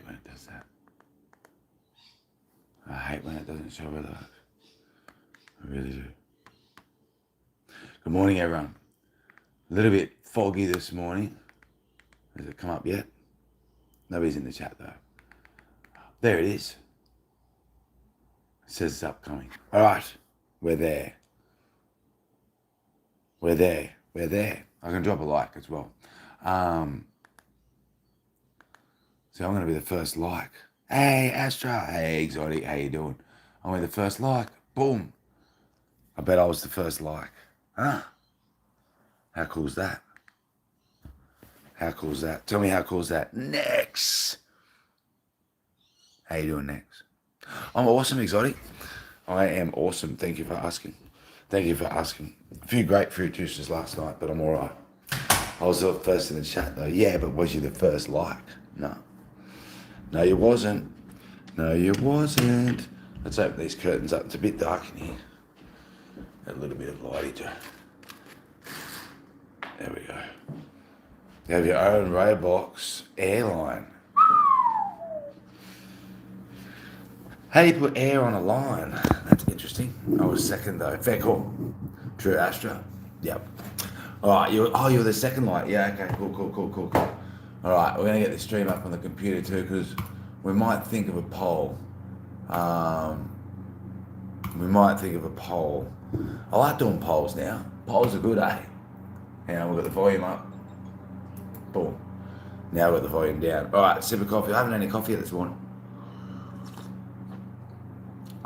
hate when it does that. I hate when it doesn't show it up. I really do. Good morning, everyone. A little bit foggy this morning. Has it come up yet? Nobody's in the chat though. There it is. It says it's upcoming. All right, we're there. We're there. We're there. I can drop a like as well. So I'm going to be the first like. Hey, Astra. Hey, Exotic. How you doing? I'm going to be the first like. Boom. I bet I was the first like. Huh? How cool is that? How cool is that? Tell me how cool is that? Next. How you doing, Next? I'm awesome, Exotic. I am awesome. Thank you for asking. Thank you for asking. A few grapefruit juices last night, but I'm all right. I was the first in the chat, though. Yeah, but was you the first like? No. No, you wasn't. No, you wasn't. Let's open these curtains up. It's a bit dark in here. A little bit of lighty too. There we go. You have your own Robox airline. How do you put air on a line? That's interesting. I was second though. Fair call. True Astra. Yep. All right. You're the second light. Yeah. Okay. Cool. All right. We're gonna get the stream up on the computer too because we might think of a poll. We might think of a poll. I like doing polls now. Polls are good, eh? And we've got the volume up. Boom. Now we've got the volume down. All right. Sip of coffee. I haven't had any coffee yet this morning.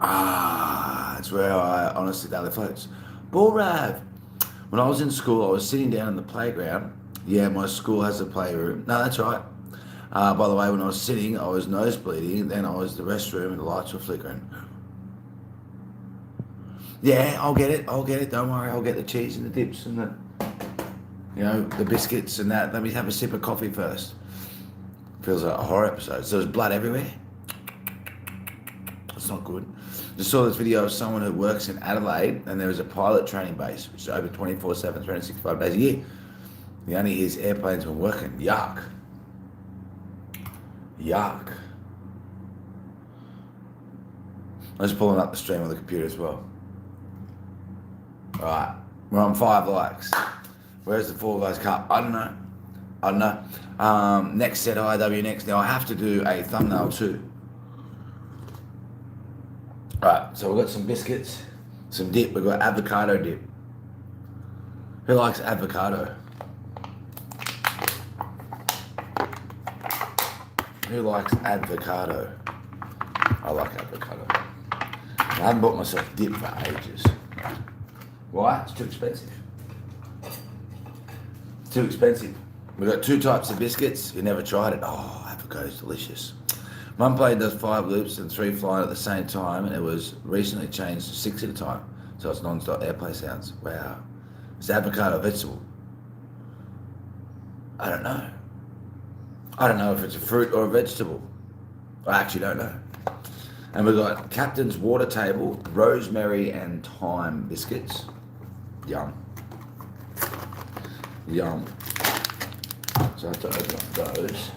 That's where I honestly daily floats. Bull Rav. When I was in school, I was sitting down in the playground. Yeah, my school has a playroom. No, that's right. By the way, when I was sitting, I was nosebleeding. Then I was in the restroom and the lights were flickering. Yeah, I'll get it. Don't worry. I'll get the cheese and the dips and the biscuits and that. Let me have a sip of coffee first. Feels like a horror episode. So there's blood everywhere. That's not good. Just saw this video of someone who works in Adelaide and there is a pilot training base, which is open 24/7, 365 days a year. He only hears airplanes when working. Yuck. Yuck. I'm just pulling up the stream on the computer as well. All right, we're on 5 likes. Where's the Four Guys Cup? I don't know. Next set IW next. Now I have to do a thumbnail too. Alright, so we've got some biscuits, some dip. We've got avocado dip. Who likes avocado? Who likes avocado? I like avocado. I haven't bought myself dip for ages. Why? It's too expensive. It's too expensive. We've got 2 types of biscuits. You never tried it. Oh, avocado's delicious. One plane does 5 loops and 3 flying at the same time, and it was recently changed to 6 at a time, so it's non-stop airplay sounds. Wow. Is avocado a vegetable? I don't know. I don't know if it's a fruit or a vegetable. I actually don't know. And we've got Captain's Water Table, rosemary and thyme biscuits. Yum. Yum. So I have to open up those.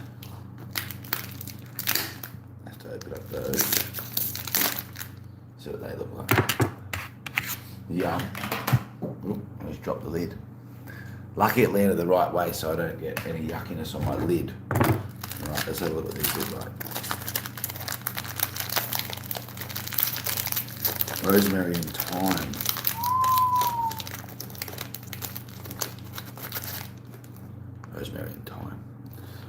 Open up those. See what they look like. Yum. Oop, I just dropped the lid. Lucky it landed the right way so I don't get any yuckiness on my lid. Alright, let's have a look what these look like. Rosemary and thyme. Rosemary and thyme.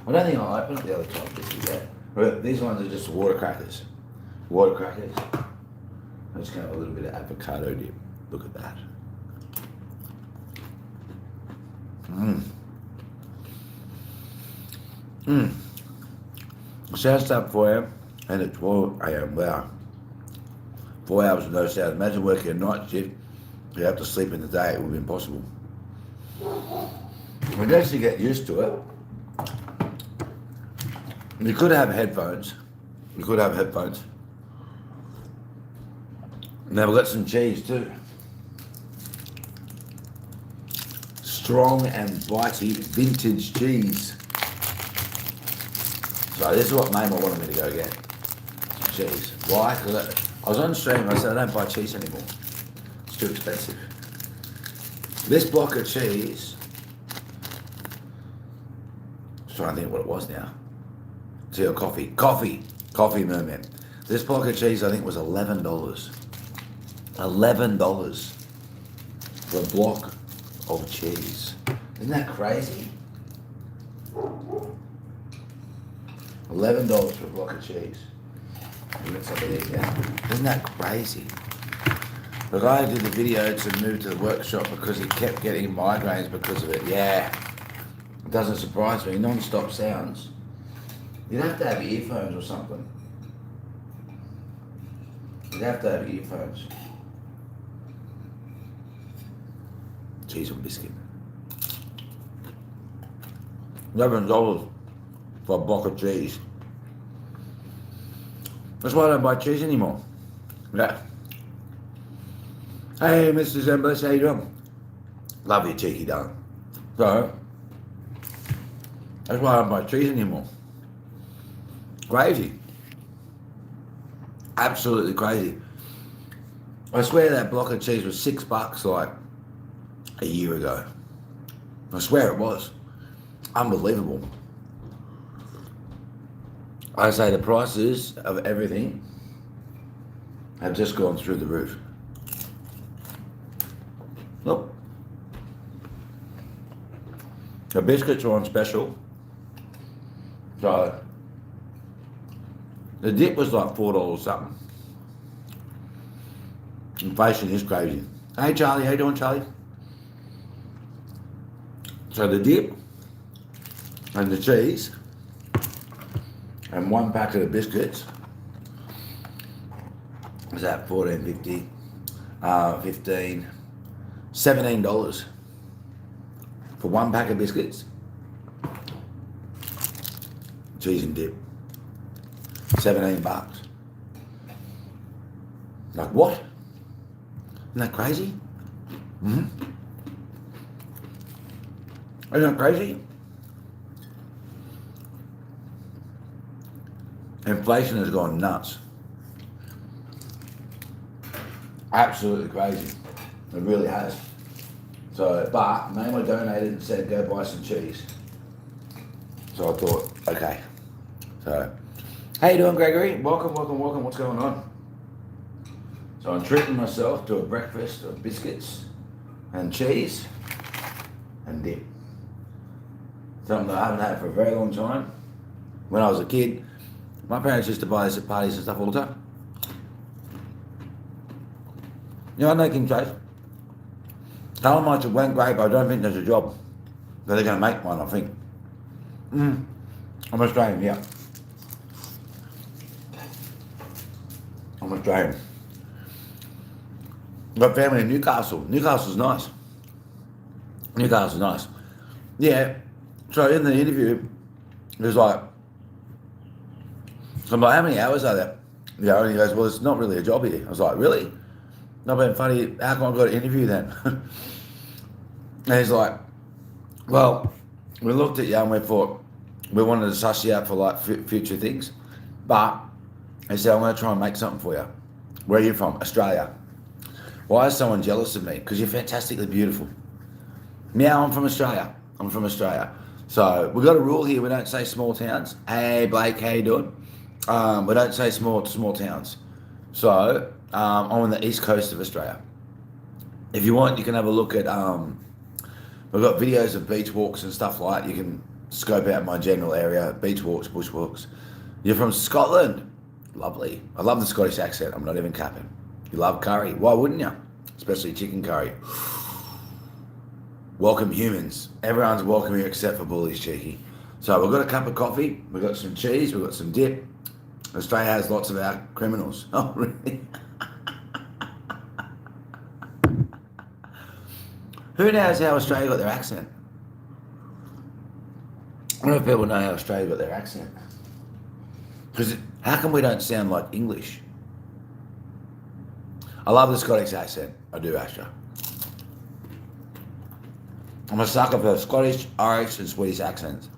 I don't think I'll open up the other type of biscuit yet. These ones are just water crackers. Water crackers. I'm just going to have a little bit of avocado dip. Look at that. Sound start 4 a.m. and at 12 a.m. Wow. 4 hours with no sound. Imagine working a night shift. You have to sleep in the day. It would be impossible. We'd actually get used to it. You could have headphones. Now we've got some cheese too. Strong and bitey vintage cheese. So this is what Mema wanted me to go get. Cheese. Why? Because I was on stream, I said I don't buy cheese anymore. It's too expensive. This block of cheese, I'm trying to think what it was now. Tea or coffee? Coffee Merman. This block of cheese I think was $11. $11 for a block of cheese. Isn't that crazy? $11 for a block of cheese. Isn't that crazy? The guy who did the video to move to the workshop because he kept getting migraines because of it. Yeah. It doesn't surprise me. Non-stop sounds. You'd have to have earphones or something. You'd have to have earphones. Cheese and biscuit. $11 for a block of cheese. That's why I don't buy cheese anymore. Yeah. Hey, Mr. Zemblis, how you doing? Love you, cheeky darling. So, that's why I don't buy cheese anymore. Crazy. Absolutely crazy. I swear that block of cheese was $6 like a year ago. I swear it was. Unbelievable. I say the prices of everything have just gone through the roof. Look. The biscuits are on special. So the dip was like $4 something. Inflation is crazy. Hey Charlie, how you doing, Charlie? So the dip and the cheese and one packet of biscuits is that $14.50, $15, $17 for one pack of biscuits, cheese and dip. $17. Like what? Isn't that crazy? Mm-hmm. Isn't that crazy? Inflation has gone nuts. Absolutely crazy. It really has. So, but Mema donated and said go buy some cheese. So I thought, okay. So, how you doing, Gregory? Welcome. What's going on? So I'm treating myself to a breakfast of biscuits and cheese and dip. Something that I haven't had for a very long time. When I was a kid, my parents used to buy this at parties and stuff all the time. You know, I know King Chase. Tell them I should went great, but I don't think there's a job. But they're going to make one, I think. I'm Australian, yeah. I'm Australian. I've got family in Newcastle. Newcastle's nice. Newcastle's nice. Yeah. So in the interview, there's like, so I'm like, how many hours are there? Yeah, and he goes, well, it's not really a job here. I was like, really? Not being funny, how come I've got an interview then? And he's like, well, we looked at you and we thought we wanted to suss you out for like future things. But he said, I'm going to try and make something for you. Where are you from? Australia. Why is someone jealous of me? Because you're fantastically beautiful. Meow, I'm from Australia. I'm from Australia. So we've got a rule here. We don't say small towns. Hey, Blake, how you doing? We don't say small towns. So I'm on the east coast of Australia. If you want, you can have a look at, we've got videos of beach walks and stuff like that. You can scope out my general area, beach walks, bush walks. You're from Scotland. Lovely. I love the Scottish accent. I'm not even capping. You love curry. Why wouldn't you? Especially chicken curry. Welcome humans. Everyone's welcome here except for bullies, cheeky. So we've got a cup of coffee. We've got some cheese. We've got some dip. Australia has lots of our criminals. Oh, really? Who knows how Australia got their accent? I don't know if people know how Australia got their accent. Because how come we don't sound like English? I love the Scottish accent. I do, Astra. I'm a sucker for Scottish, Irish, and Swedish accents.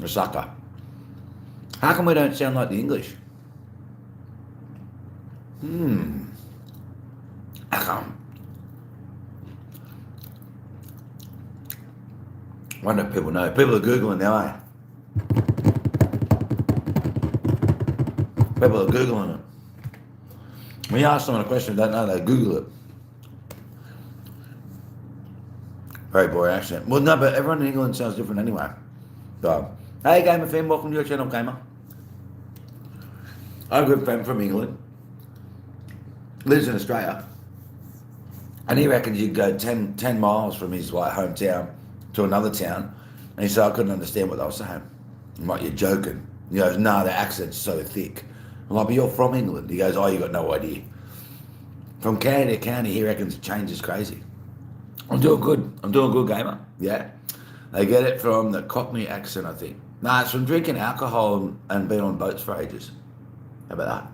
A sucker. How come we don't sound like the English? How come? I wonder if people know. People are Googling now, eh? People are Googling it. When you ask someone a question they don't know, they Google it. Very boring accent. Well, no, but everyone in England sounds different anyway. So, hey, Gamer fan, welcome to your channel, Gamer. I have a good friend from England. Lives in Australia. And he reckons you'd go 10 miles from his hometown to another town. And he said, I couldn't understand what they were saying. I'm like, you're joking. He goes, no, the accent's so thick. I'm like, but you're from England. He goes, oh, you got no idea. From county to county, he reckons the change is crazy. I'm doing good, Gamer. Yeah. They get it from the Cockney accent, I think. Nah, it's from drinking alcohol and being on boats for ages. How about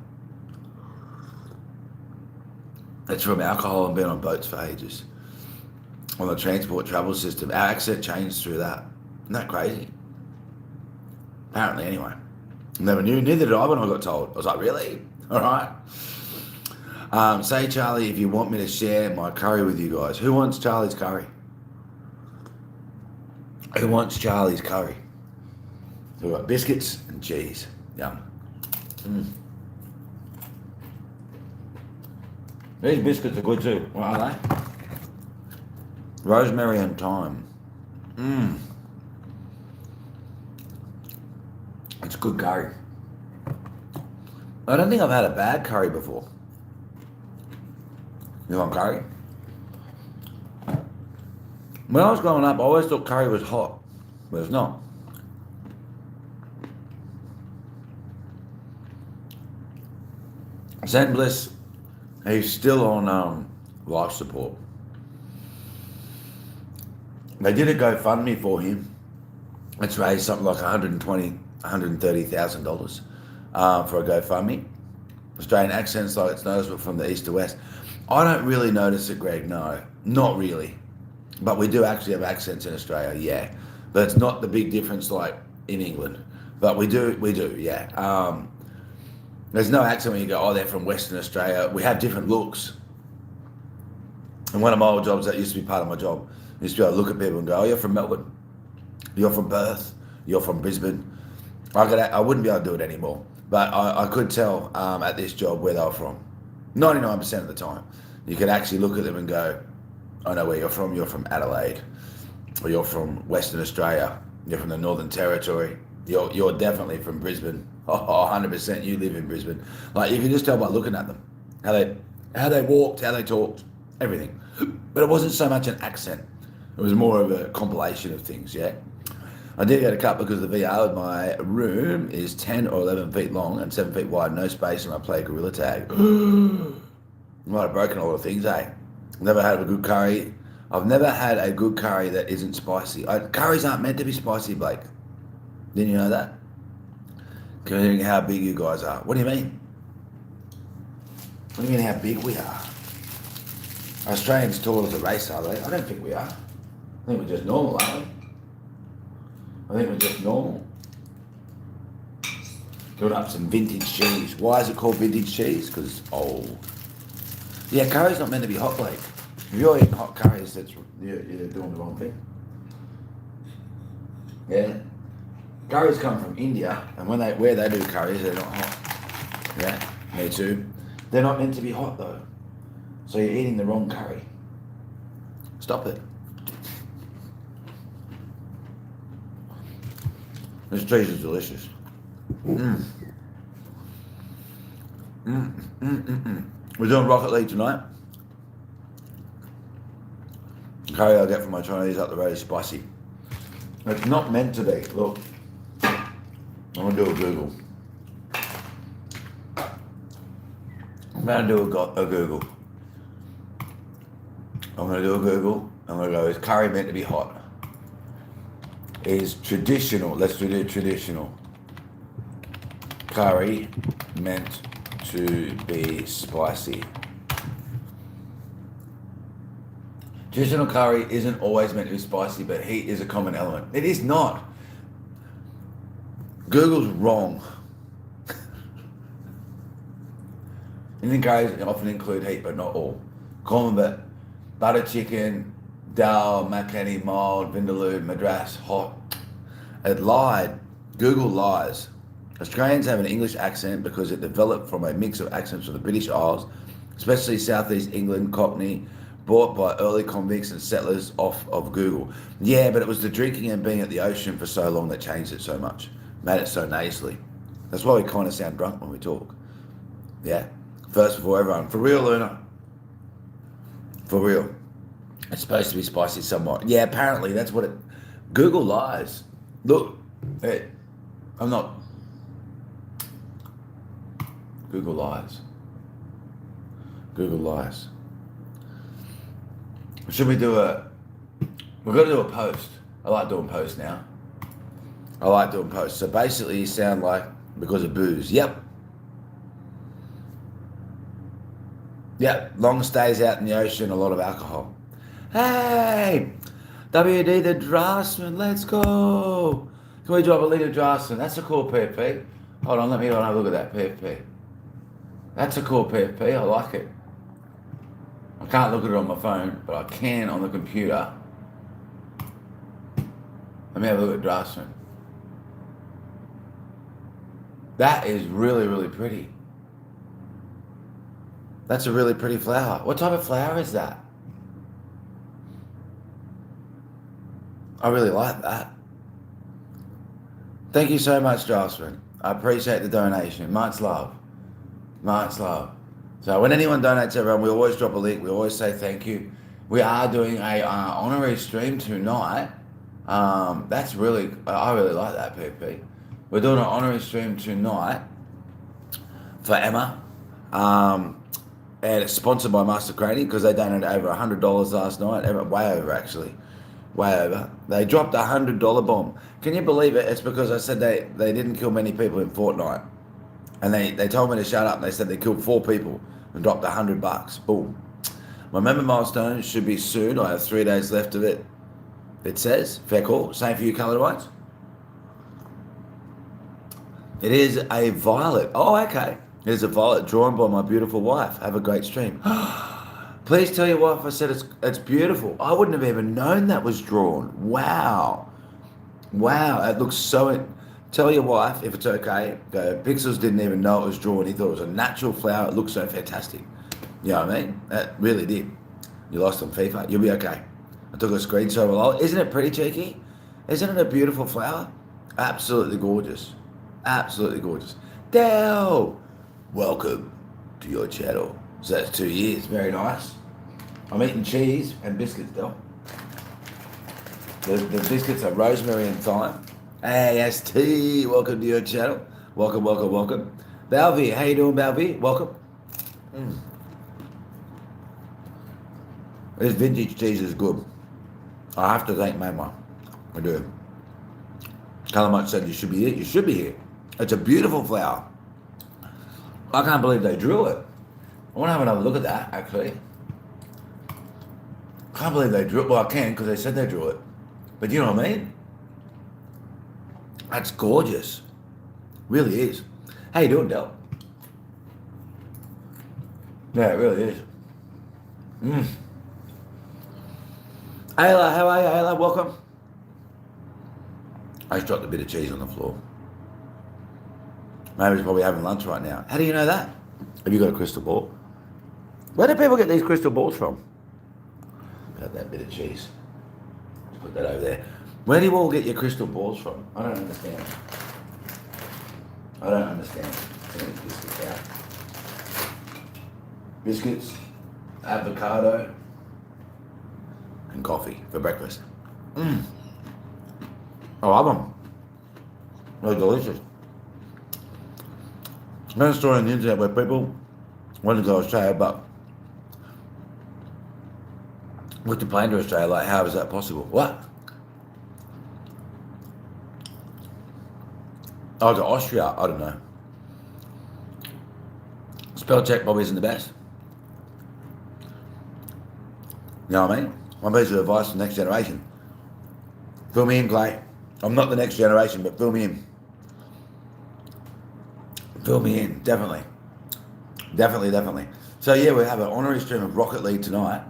that? It's from alcohol and being on boats for ages. On the transport travel system. Our accent changed through that. Isn't that crazy? Apparently, anyway. Never knew. Neither did I when I got told. I was like, really? All right. Say, Charlie, if you want me to share my curry with you guys. Who wants Charlie's curry? Who wants Charlie's curry? So we've got biscuits and cheese. Yum. These biscuits are good too. What are they? Rosemary and thyme. It's good curry. I don't think I've had a bad curry before. You want curry? When I was growing up, I always thought curry was hot, but it's not. St. Bliss, he's still on life support. They did a GoFundMe for him. It's raised something like $130,000 for a GoFundMe. Australian accents, like it's noticeable from the east to west. I don't really notice it, Greg, no. Not really. But we do actually have accents in Australia, yeah. But it's not the big difference like in England. But we do, yeah. There's no accent when you go, oh, they're from Western Australia. We have different looks. And one of my old jobs, that used to be part of my job, I used to be able to look at people and go, oh, you're from Melbourne. You're from Perth. You're from Brisbane. I wouldn't be able to do it anymore. But I could tell at this job where they were from. 99% of the time. You could actually look at them and go, I know where you're from. You're from Adelaide. Or you're from Western Australia. You're from the Northern Territory. You're definitely from Brisbane. Oh, 100% you live in Brisbane. Like, you can just tell by looking at them. How they walked, how they talked, everything. But it wasn't so much an accent. It was more of a compilation of things, yeah? I did get a cut because the VR in my room is 10 or 11 feet long and 7 feet wide, no space, and I play gorilla tag. Might have broken a lot of things, eh? Never had a good curry. I've never had a good curry that isn't spicy. Curries aren't meant to be spicy, Blake. Didn't you know that? Considering how big you guys are. What do you mean? What do you mean how big we are? Australians tall as a race, are they? I don't think we are. I think we're just normal, aren't we? I think we're just normal. Doing up some vintage cheese. Why is it called vintage cheese? Because it's old. Yeah, curry's not meant to be hot, Blake. If you're eating hot curries, you're doing the wrong thing. Yeah. Curries come from India, and where they do curries, they're not hot. Yeah, me too. They're not meant to be hot though. So you're eating the wrong curry. Stop it. This cheese is delicious. We're doing Rocket League tonight. The curry I get from my Chinese up the road is spicy. It's not meant to be. Look, I'm gonna do a Google. I'm gonna do a Google. I'm gonna go, is curry meant to be hot? Is traditional, let's do the traditional. Curry meant to be spicy. Traditional curry isn't always meant to be spicy, but heat is a common element. It is not. Google's wrong. Indian curries often include heat, but not all. Common but butter chicken, dal, makhani, mild, vindaloo, madras, hot. It lied. Google lies. Australians have an English accent because it developed from a mix of accents from the British Isles, especially southeast England, Cockney, brought by early convicts and settlers off of Google. Yeah, but it was the drinking and being at the ocean for so long that changed it so much, made it so nasally. That's why we kind of sound drunk when we talk. Yeah? First before everyone. For real, Luna. For real. It's supposed to be spicy somewhat. Yeah, apparently that's what it... Google lies. Look, hey, I'm not... Google lies. Google lies. Should we do a... We've got to do a post. I like doing posts now. I like doing posts. So basically you sound like because of booze. Yep. Yep. Long stays out in the ocean, a lot of alcohol. Hey! WD the Draftsman, let's go! Can we drop a litre of Draftsman? That's a cool PFP. Hold on, let me have a look at that PFP. That's a cool PFP, I like it. I can't look at it on my phone, but I can on the computer. Let me have a look at Draftsman. That is really, really pretty. That's a really pretty flower. What type of flower is that? I really like that. Thank you so much, Draftsman. I appreciate the donation. Much love. Much love. So when anyone donates, everyone, we always drop a link. We always say thank you. We are doing a honorary stream tonight. That's really, I really like that, PP. We're doing an honorary stream tonight for Emma. And it's sponsored by Master Crane because they donated over $100 last night. Way over, actually. Way over. They dropped a $100 bomb. Can you believe it? It's because I said they didn't kill many people in Fortnite. And they told me to shut up. They said they killed 4 people and dropped $100. Boom. My member milestone should be soon. I have 3 days left of it. It says. Fair call. Same for you, coloured whites. It is a violet. Oh, okay. It is a violet drawn by my beautiful wife. Have a great stream. Please tell your wife I said it's beautiful. I wouldn't have even known that was drawn. Wow. Wow. It looks so... Tell your wife, if it's okay, Pixels didn't even know it was drawn. He thought it was a natural flower. It looked so fantastic. You know what I mean? That really did. You lost on FIFA. You'll be okay. I took a screenshot of it. Isn't it pretty cheeky? Isn't it a beautiful flower? Absolutely gorgeous. Absolutely gorgeous. Dale! Welcome to your channel. So that's 2 years. Very nice. I'm eating cheese and biscuits, Del. The biscuits are rosemary and thyme. AST, welcome to your channel. Welcome, welcome, welcome. Balvi, how you doing, Balvi? Welcome. This vintage cheese is good. I have to thank Mema. I do. Calamite said you should be here. You should be here. It's a beautiful flower. I can't believe they drew it. I want to have another look at that, actually. I can't believe they drew it. Well, I can because they said they drew it. But you know what I mean? That's gorgeous. Really is. How you doing, Del? Yeah, it really is. Ayla, how are you, Ayla? Welcome. I just dropped a bit of cheese on the floor. Maybe he's probably having lunch right now. How do you know that? Have you got a crystal ball? Where do people get these crystal balls from? Got that bit of cheese. Let's put that over there. Where do you all get your crystal balls from? I don't understand. I don't understand. Biscuits out. Biscuits, avocado, and coffee for breakfast. I love them. They're delicious. There's a story on the internet where people want to go to Australia, but with the plane to Australia, like, how is that possible? What? Oh, to Austria? I don't know. Spell check probably isn't the best. You know what I mean? One piece of advice for the next generation. Fill me in, Clay. I'm not the next generation, but fill me in. Fill me in, definitely. Definitely. So yeah, we have an honorary stream of Rocket League tonight.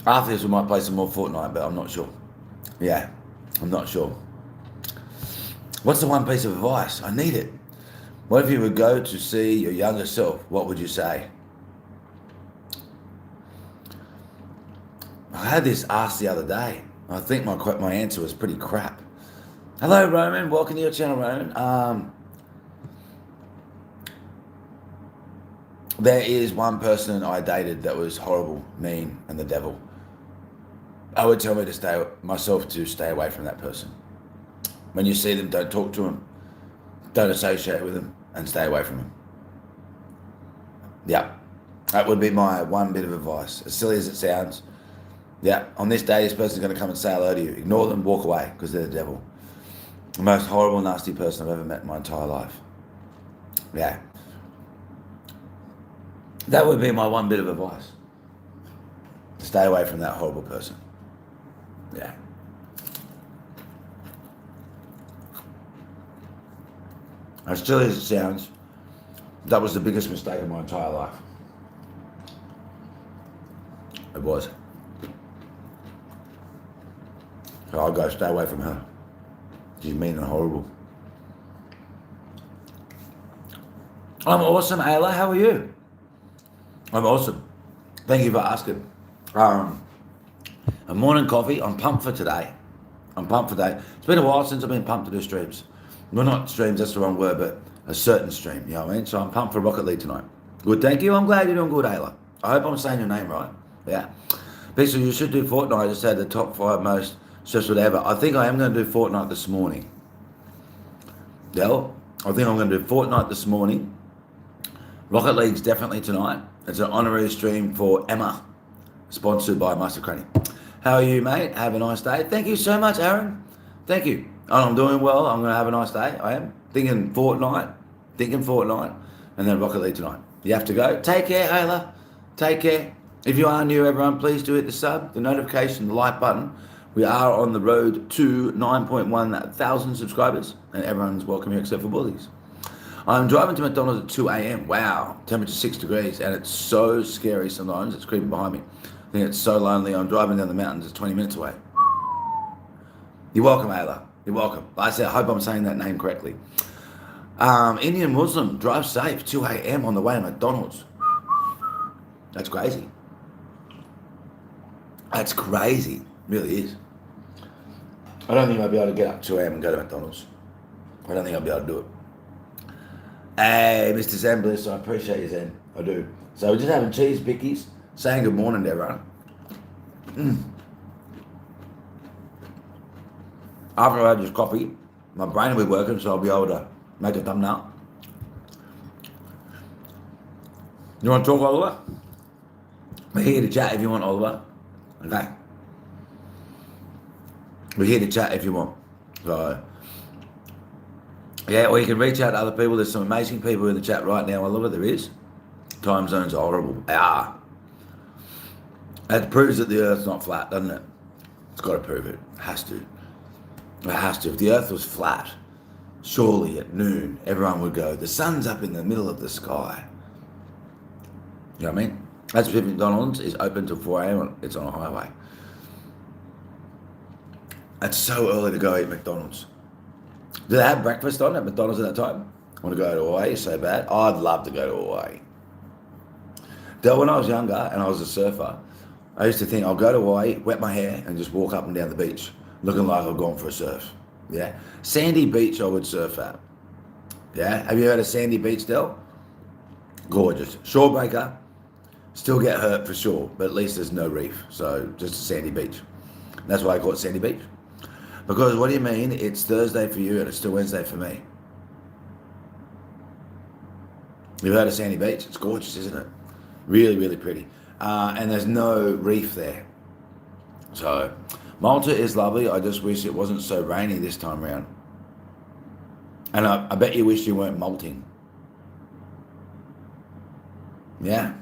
After this, we might play some more Fortnite, but I'm not sure. Yeah, I'm not sure. What's the one piece of advice? I need it. What if you would go to see your younger self? What would you say? I had this asked the other day. I think my answer was pretty crap. Hello, Roman. Welcome to your channel, Roman. There is one person I dated that was horrible, mean, and the devil. I would tell me to stay away from that person. When you see them, don't talk to them, don't associate with them, and stay away from them. Yeah, that would be my one bit of advice. As silly as it sounds, yeah, on this day, this person's going to come and say hello to you. Ignore them, walk away, because they're the devil. The most horrible, nasty person I've ever met in my entire life. Yeah. That would be my one bit of advice. Stay away from that horrible person. Yeah. As silly as it sounds, that was the biggest mistake of my entire life. It was. So I'll go stay away from her. She's mean and horrible. I'm awesome, Ayla. How are you? I'm awesome. Thank you for asking. A morning coffee. I'm pumped for today. It's been a while since I've been pumped to do streams. Well, not streams, that's the wrong word, but a certain stream, you know what I mean? So I'm pumped for Rocket League tonight. Good, thank you. I'm glad you're doing good, Ayla. I hope I'm saying your name right. Yeah. Basically, you should do Fortnite. I just had the top 5 most stressful ever. I think I am going to do Fortnite this morning. Del, I think I'm going to do Fortnite this morning. Rocket League's definitely tonight. It's an honorary stream for Mema, sponsored by Master Cranny. How are you, mate? Have a nice day. Thank you so much, Aaron. Thank you. I'm doing well. I'm going to have a nice day. I am. Thinking Fortnite, and then Rocket League tonight. You have to go. Take care, Ayla. Take care. If you are new, everyone, please do hit the sub, the notification, the like button. We are on the road to 9.1 thousand subscribers, and everyone's welcome here except for bullies. I'm driving to McDonald's at 2 a.m. Wow, temperature 6 degrees, and it's so scary sometimes. It's creeping behind me. I think it's so lonely. I'm driving down the mountains. It's 20 minutes away. You're welcome, Ayla. You're welcome. Like I said, I hope I'm saying that name correctly. Indian Muslim, drive safe, 2 a.m. on the way to McDonald's. That's crazy. That's crazy. It really is. I don't think I'll be able to get up 2 a.m. and go to McDonald's. I don't think I'll be able to do it. Hey, Mr. Zen Bliss, I appreciate you, Zen. I do. So we're just having cheese bickies, saying good morning to everyone. After I had this coffee, my brain will be working, so I'll be able to make a thumbnail. You want to talk, Oliver? We're here to chat if you want, Oliver. Okay. We're here to chat if you want. So, yeah, or you can reach out to other people. There's some amazing people in the chat right now. Oliver, there is. Time zones are horrible. That proves that the Earth's not flat, doesn't it? It's got to prove it. It has to. It has to. If the Earth was flat, surely at noon, everyone would go, the sun's up in the middle of the sky. You know what I mean? That's if McDonald's is open till 4 a.m. It's on a highway. It's so early to go eat McDonald's. Do they have breakfast on at McDonald's at that time? I want to go to Hawaii so bad. I'd love to go to Hawaii. Del, when I was younger and I was a surfer, I used to think I'll go to Hawaii, wet my hair, and just walk up and down the beach, looking like I've gone for a surf. Yeah. Sandy Beach I would surf at. Yeah. Have you heard of Sandy Beach, Del? Gorgeous. Shorebreaker. Still get hurt for sure, but at least there's no reef. So just a sandy beach. That's why I call it Sandy Beach. Because what do you mean? It's Thursday for you and it's still Wednesday for me. You've heard of Sandy Beach? It's gorgeous, isn't it? Really, really pretty. And there's no reef there. So Malta is lovely. I just wish it wasn't so rainy this time around. And I bet you wish you weren't molting. Yeah.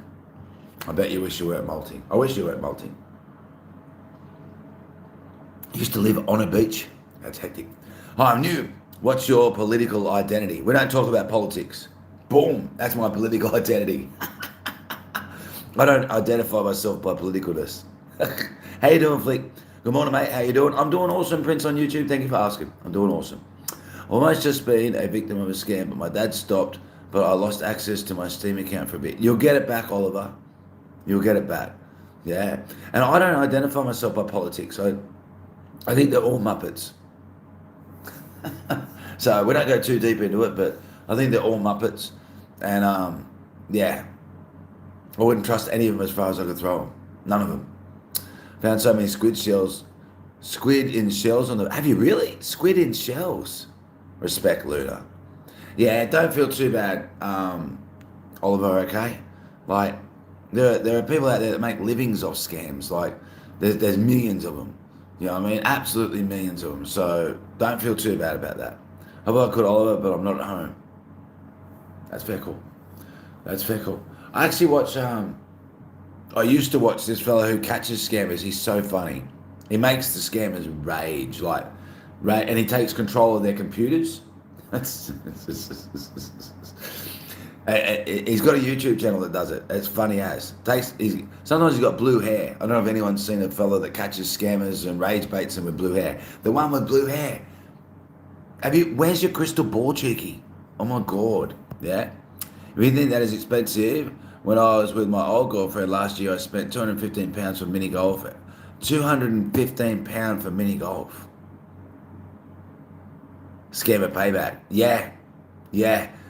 I bet you wish you weren't molting. I wish you weren't molting. Used to live on a beach. That's hectic. Hi, I'm new. What's your political identity? We don't talk about politics. Boom, that's my political identity. I don't identify myself by politicalness. How you doing, Flick? Good morning, mate. How you doing? I'm doing awesome, Prince on YouTube. Thank you for asking. I'm doing awesome. Almost just been a victim of a scam, but my dad stopped, but I lost access to my Steam account for a bit. You'll get it back, Oliver. You'll get it back. Yeah. And I don't identify myself by politics. I think they're all Muppets. So we don't go too deep into it, but I think they're all Muppets. And yeah, I wouldn't trust any of them as far as I could throw them. None of them. Found so many squid shells. Squid in shells on the... Have you really? Squid in shells. Respect, Luna. Yeah, don't feel too bad, Oliver, okay? Like, there are people out there that make livings off scams. Like, there's millions of them. You know what I mean? Absolutely millions of them. So don't feel too bad about that. How about I could, Oliver, but I'm not at home. That's fair cool. That's fair cool. I actually watch, I used to watch this fella who catches scammers. He's so funny. He makes the scammers rage, like, right, and he takes control of their computers. He's got a YouTube channel that does it. It's funny as. Sometimes he's got blue hair. I don't know if anyone's seen a fella that catches scammers and rage baits them with blue hair. The one with blue hair. Where's your crystal ball, cheeky? Oh my God. Yeah. If you think that is expensive, when I was with my old girlfriend last year, I spent £215 for mini golf. £215 for mini golf. Scammer payback. Yeah.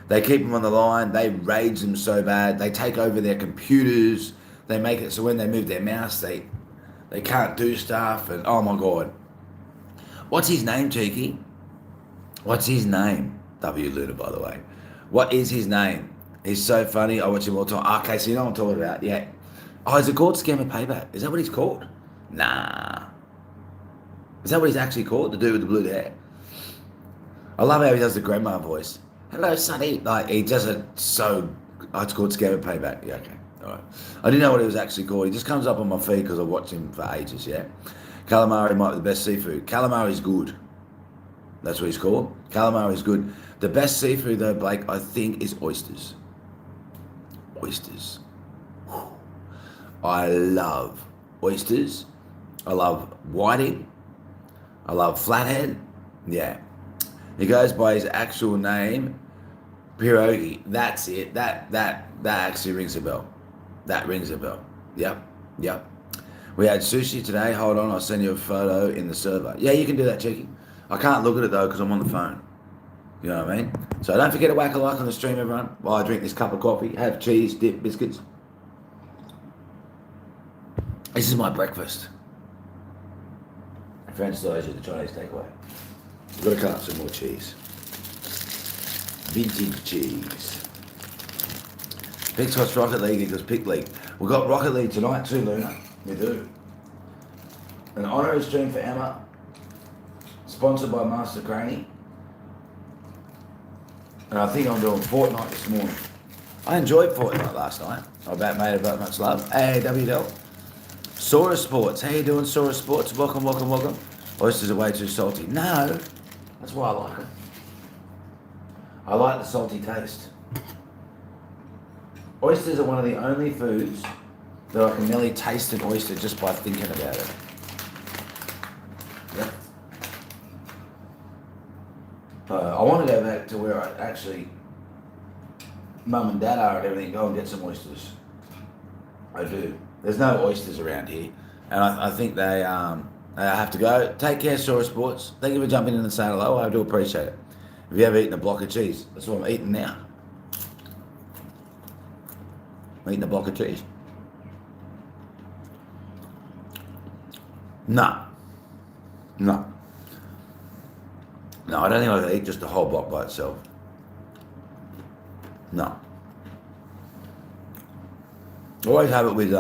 They keep them on the line. They rage them so bad. They take over their computers. They make it so when they move their mouse, they can't do stuff. And oh my God. What's his name, cheeky? What's his name? W. Luna, by the way. What is his name? He's so funny. I watch him all the time. Okay, so you know what I'm talking about. Yeah. Oh, is it called Scammer Payback? Is that what he's called? Nah. Is that what he's actually called? The dude with the blue hair? I love how he does the grandma voice. Hello, Sonny. Like, he does it so... Oh, it's called Scammer Payback. Yeah, okay. All right. I didn't know what it was actually called. He just comes up on my feed because I watched him for ages, yeah? Calamari might be the best seafood. Calamari's good. That's what he's called. Calamari's good. The best seafood, though, Blake, I think, is oysters. Oysters. I love oysters. I love whiting. I love flathead. Yeah. He goes by his actual name, pierogi. That's it. That actually rings a bell. That rings a bell. Yep. We had sushi today. Hold on, I'll send you a photo in the server. Yeah, you can do that, Cheeky. I can't look at it though because I'm on the phone. You know what I mean? So don't forget to whack a like on the stream, everyone, while I drink this cup of coffee, have cheese, dip, biscuits. This is my breakfast. French toast at the Chinese takeaway. We've got to cut up some more cheese. Vintage cheese. Picks Rocket League equals Pick League. We've got Rocket League tonight too, Luna. We do. An honorary stream for Emma. Sponsored by Master Craney. And I think I'm doing Fortnite this morning. I enjoyed Fortnite last night. I made about much love. Hey, WDL. Sora Sports. How you doing, Sora Sports? Welcome. Oysters are way too salty. No. That's why I like them. I like the salty taste. Oysters are one of the only foods that I can nearly taste an oyster just by thinking about it. Yep. I want to go back to where I actually, Mum and Dad are and everything, go and get some oysters. I do. There's no oysters around here. And I think they have to go. Take care, Sora Sports. Thank you for jumping in and saying hello. I do appreciate it. Have you ever eaten a block of cheese? That's what I'm eating now. I'm eating a block of cheese. No, I don't think I could eat just a whole block by itself. No. Always have it with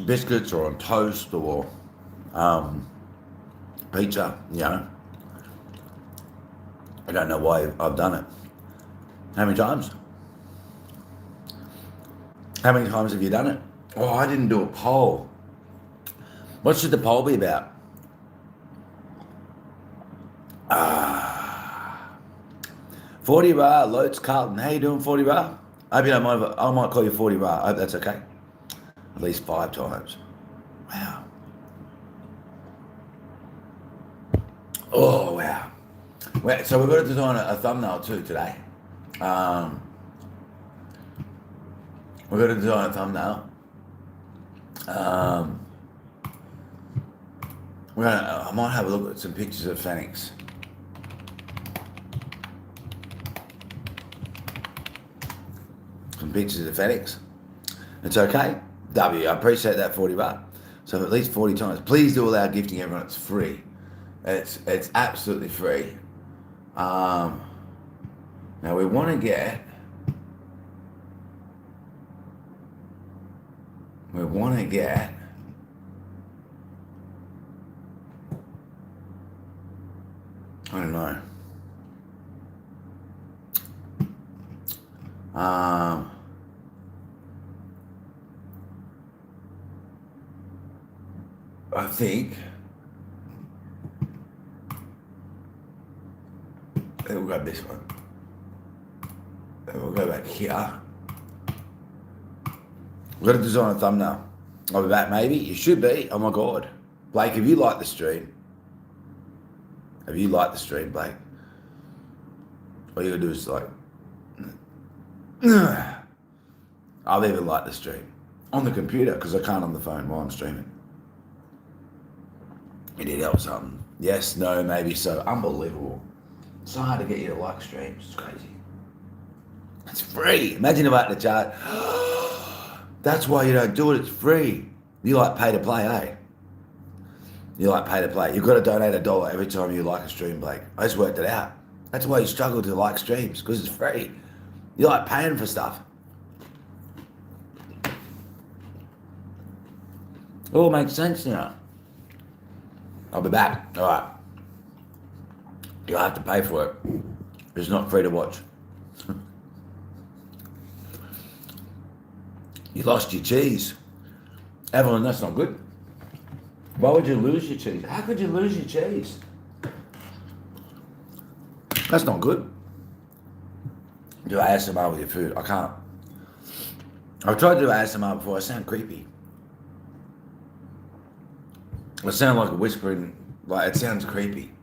biscuits or on toast or pizza, you know. I don't know why I've done it. How many times? How many times have you done it? Oh, I didn't do a poll. What should the poll be about? 40 bar, Loads Carlton. How you doing, 40 bar? I hope you don't mind. I might call you 40 bar. I hope that's okay. At least 5 times. Wow. Oh, wow. Well, so we've got to design a thumbnail too today. We've got to design a thumbnail. I might have a look at some pictures of Phoenix. Some pictures of Phoenix. It's okay. W, I appreciate that 40 bar. So at least 40 times. Please do allow gifting everyone. It's free. It's absolutely free. Now we want to get. I don't know. I think we'll grab this one. Then we'll go back here. We've got to design a thumbnail. I'll be back maybe. You should be. Oh my God. Blake, have you liked the stream? Blake? All you gotta do is like, I've even liked the stream. On the computer, because I can't on the phone while I'm streaming. It did help something. Yes, no, maybe so. Unbelievable. It's so hard to get you to like streams. It's crazy. It's free. Imagine if I had to charge. That's why you don't do it. It's free. You like pay to play, eh? You like pay to play. You've got to donate $1 every time you like a stream, Blake. I just worked it out. That's why you struggle to like streams, because it's free. You like paying for stuff. It all makes sense now. I'll be back. All right. You'll have to pay for it. It's not free to watch. You lost your cheese. Evelyn, that's not good. Why would you lose your cheese? How could you lose your cheese? That's not good. Do ASMR with your food? I can't. I've tried to do ASMR before. I sound creepy. I sound like a whispering, like it sounds creepy.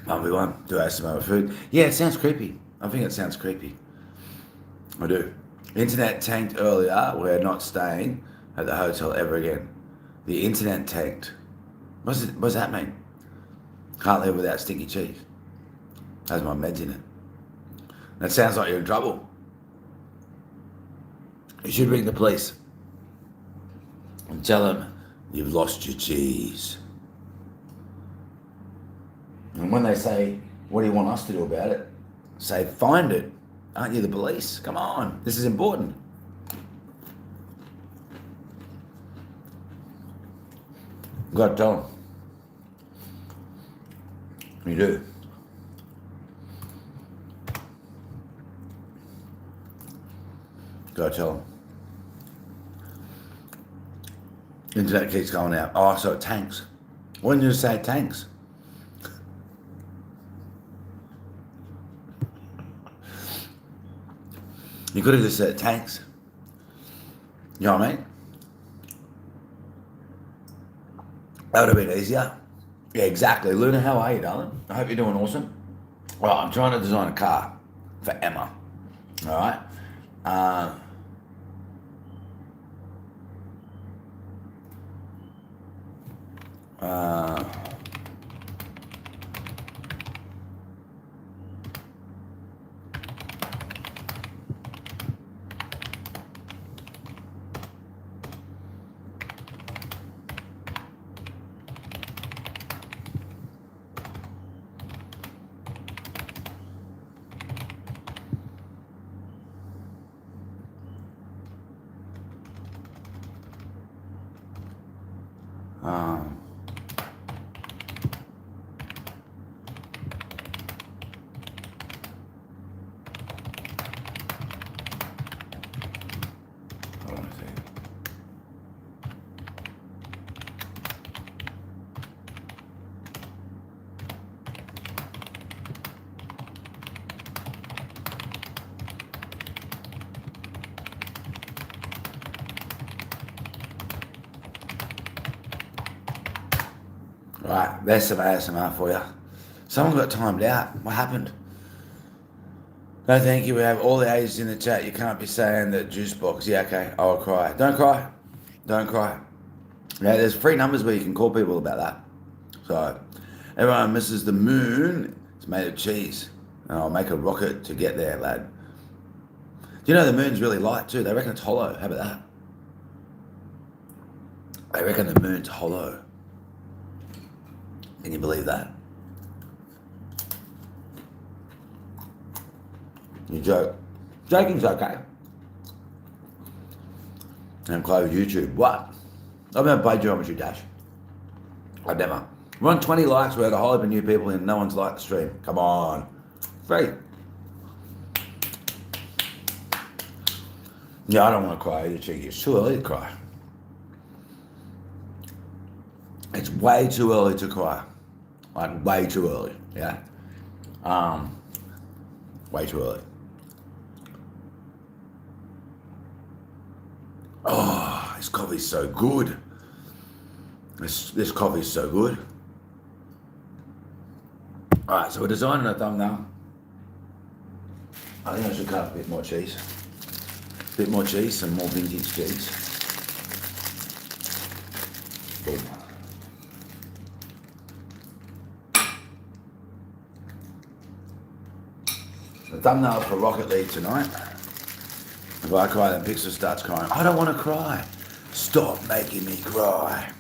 Everyone, do ASMR with food? Yeah, it sounds creepy. I think it sounds creepy. I do. Internet tanked earlier. We're not staying at the hotel ever again. The internet tanked. What does that mean? Can't live without stinky cheese. Has my meds in it. That sounds like you're in trouble. You should ring the police and tell them you've lost your cheese. And when they say, what do you want us to do about it? Say, find it. Aren't you the police? Come on, this is important. You've got to tell them. You do. Got to tell them. Internet keeps going out. Oh, so it tanks. When did you say it tanks? You could have just said tanks. You know what I mean? That would have been easier. Yeah, exactly. Luna, how are you, darling? I hope you're doing awesome. Well, I'm trying to design a car for Emma. All right. Uh, uh, um, hold on a second. Right, there's some ASMR for you. Someone got timed out. What happened? No, thank you. We have all the ages in the chat. You can't be saying that juice box. Yeah, okay. I'll cry. Don't cry. Don't cry. Yeah, there's free numbers where you can call people about that. So, everyone misses the moon. It's made of cheese. And I'll make a rocket to get there, lad. Do you know the moon's really light too? They reckon it's hollow. How about that? They reckon the moon's hollow. Can you believe that? You joke. Joking's okay. And close YouTube. What? I've never played Geometry Dash. I've never. We're on 20 likes. We had a whole heap of new people and no one's liked the stream. Come on. Free. Yeah, I don't want to cry either, cheeky. It's too early to cry. It's way too early to cry. Like, way too early. Yeah? Way too early. Oh, this coffee's so good. This coffee's so good. All right, so we're designing a thumbnail. I think I should cut a bit more cheese. A bit more cheese, some more vintage cheese. Boom. The thumbnail for Rocket League tonight. If I cry, then Pixel starts crying. I don't want to cry. Stop making me cry.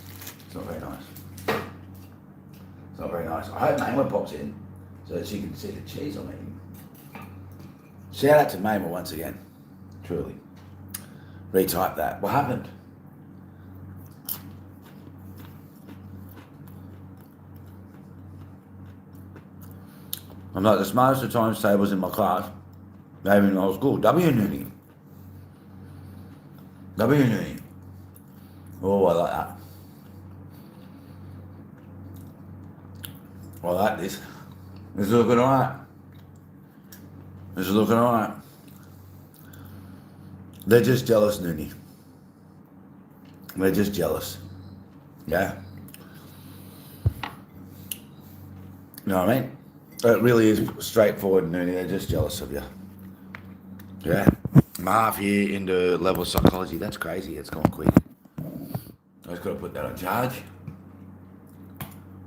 It's not very nice. It's not very nice. I hope Mema pops in so that she can see the cheese I'm eating. Shout out to Mema once again. Truly. Retype that. What happened? I'm like the smartest of times tables in my class. Maybe in old school. W Noonie. W Noonie. Oh, I like that. I like this. This is looking alright. This is looking alright. They're just jealous, Noonie. They're just jealous. Yeah? You know what I mean? It really is straightforward, Noonie. They're just jealous of you. Yeah? I'm half year into level psychology. That's crazy. It's gone quick. I just got to put that on charge.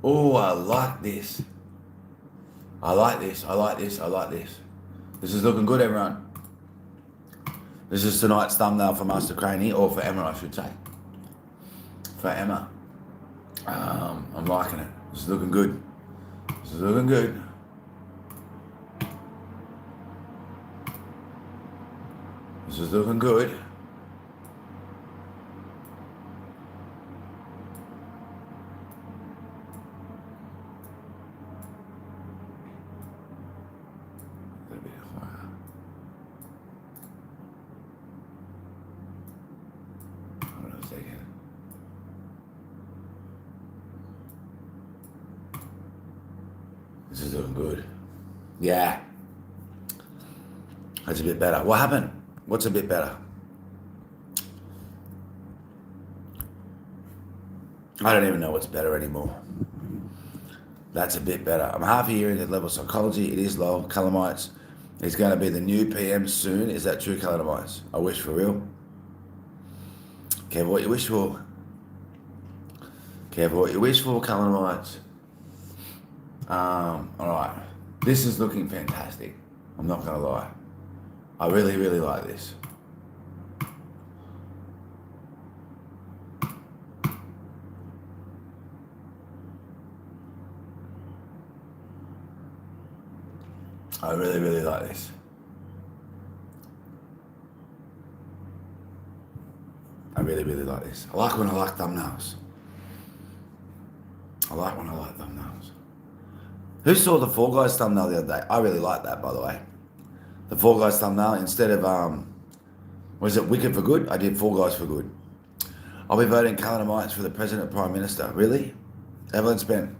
Oh, I like this. I like this. I like this. I like this. This is looking good, everyone. This is tonight's thumbnail for Master Craney, or for Emma, I should say. For Emma. I'm liking it. This is looking good. This is looking good. This is looking good. A little bit higher. Hold on a second. This is looking good. Yeah. That's a bit better. What happened? What's a bit better? I don't even know what's better anymore. That's a bit better. I'm half a year into level psychology. It is low. Calamites is going to be the new PM soon. Is that true, Calamites? I wish for real. Careful what you wish for. Careful what you wish for, Calamites. All right. This is looking fantastic. I'm not going to lie. I really, really like this. I really, really like this. I really, really like this. I like when I like thumbnails. I like when I like thumbnails. Who saw the Fall Guys thumbnail the other day? I really like that, by the way. The Fall Guys thumbnail, instead of, was it Wicked for Good? I did Fall Guys for Good. I'll be voting Calamites for the President Prime Minister. Really? Evelyn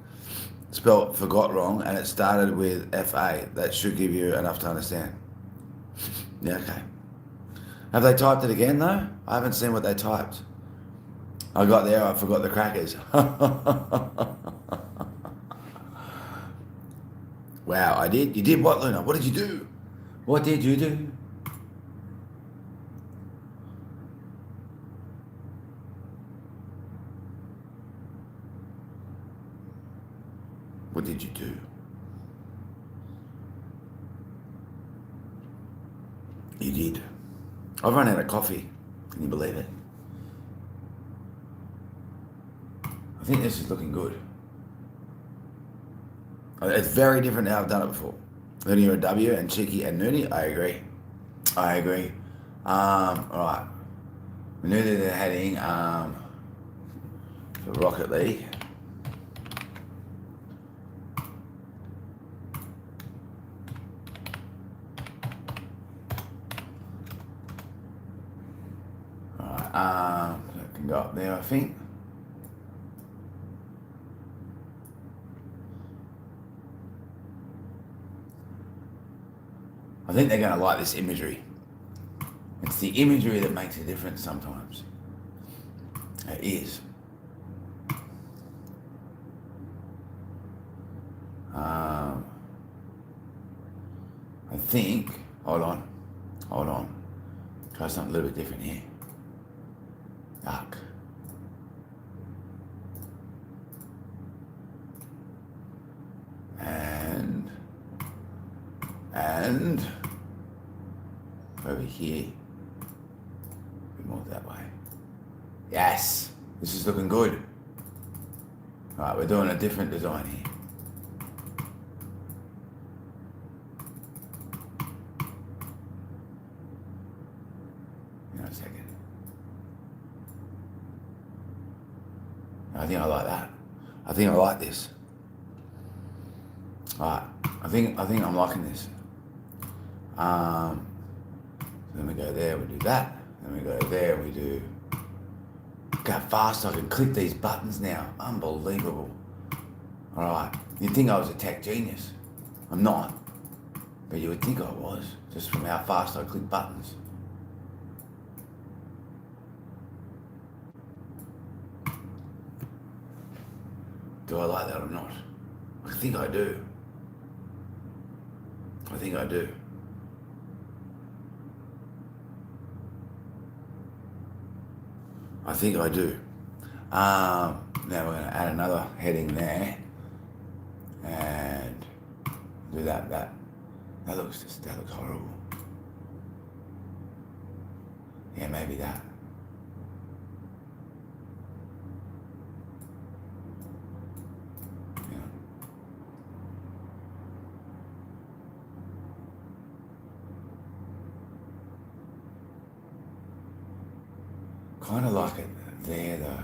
spelled forgot wrong, and it started with FA. That should give you enough to understand. Yeah, okay. Have they typed it again, though? I haven't seen what they typed. I got there, I forgot the crackers. Wow, I did? You did what, Luna? What did you do? What did you do? What did you do? You did. I've run out of coffee. Can you believe it? I think this is looking good. It's very different to how I've done it before. Then you're a W and Cheeky and Noonie. I agree. I agree. All right. We knew that they're heading for Rocket League. All right. That can go up there, I think. I think they're going to like this imagery. It's the imagery that makes a difference sometimes. It is. I think, hold on. Try something a little bit different here. Dark. And over here, a bit more that way. Yes, this is looking good. All right, we're doing a different design here. Hang on a second. I think I like that. I think I like this. All right, I think I'm liking this. Then we go there, we do that. Then we go there, we do. Look how fast I can click these buttons now. Unbelievable. All right, you'd think I was a tech genius. I'm not, but you would think I was, just from how fast I click buttons. Do I like that or not? I think I do. I think I do. I think I do. Now we're going to add another heading there, and do that. That looks horrible. Yeah, maybe that. Yeah. Kind of like it there, though.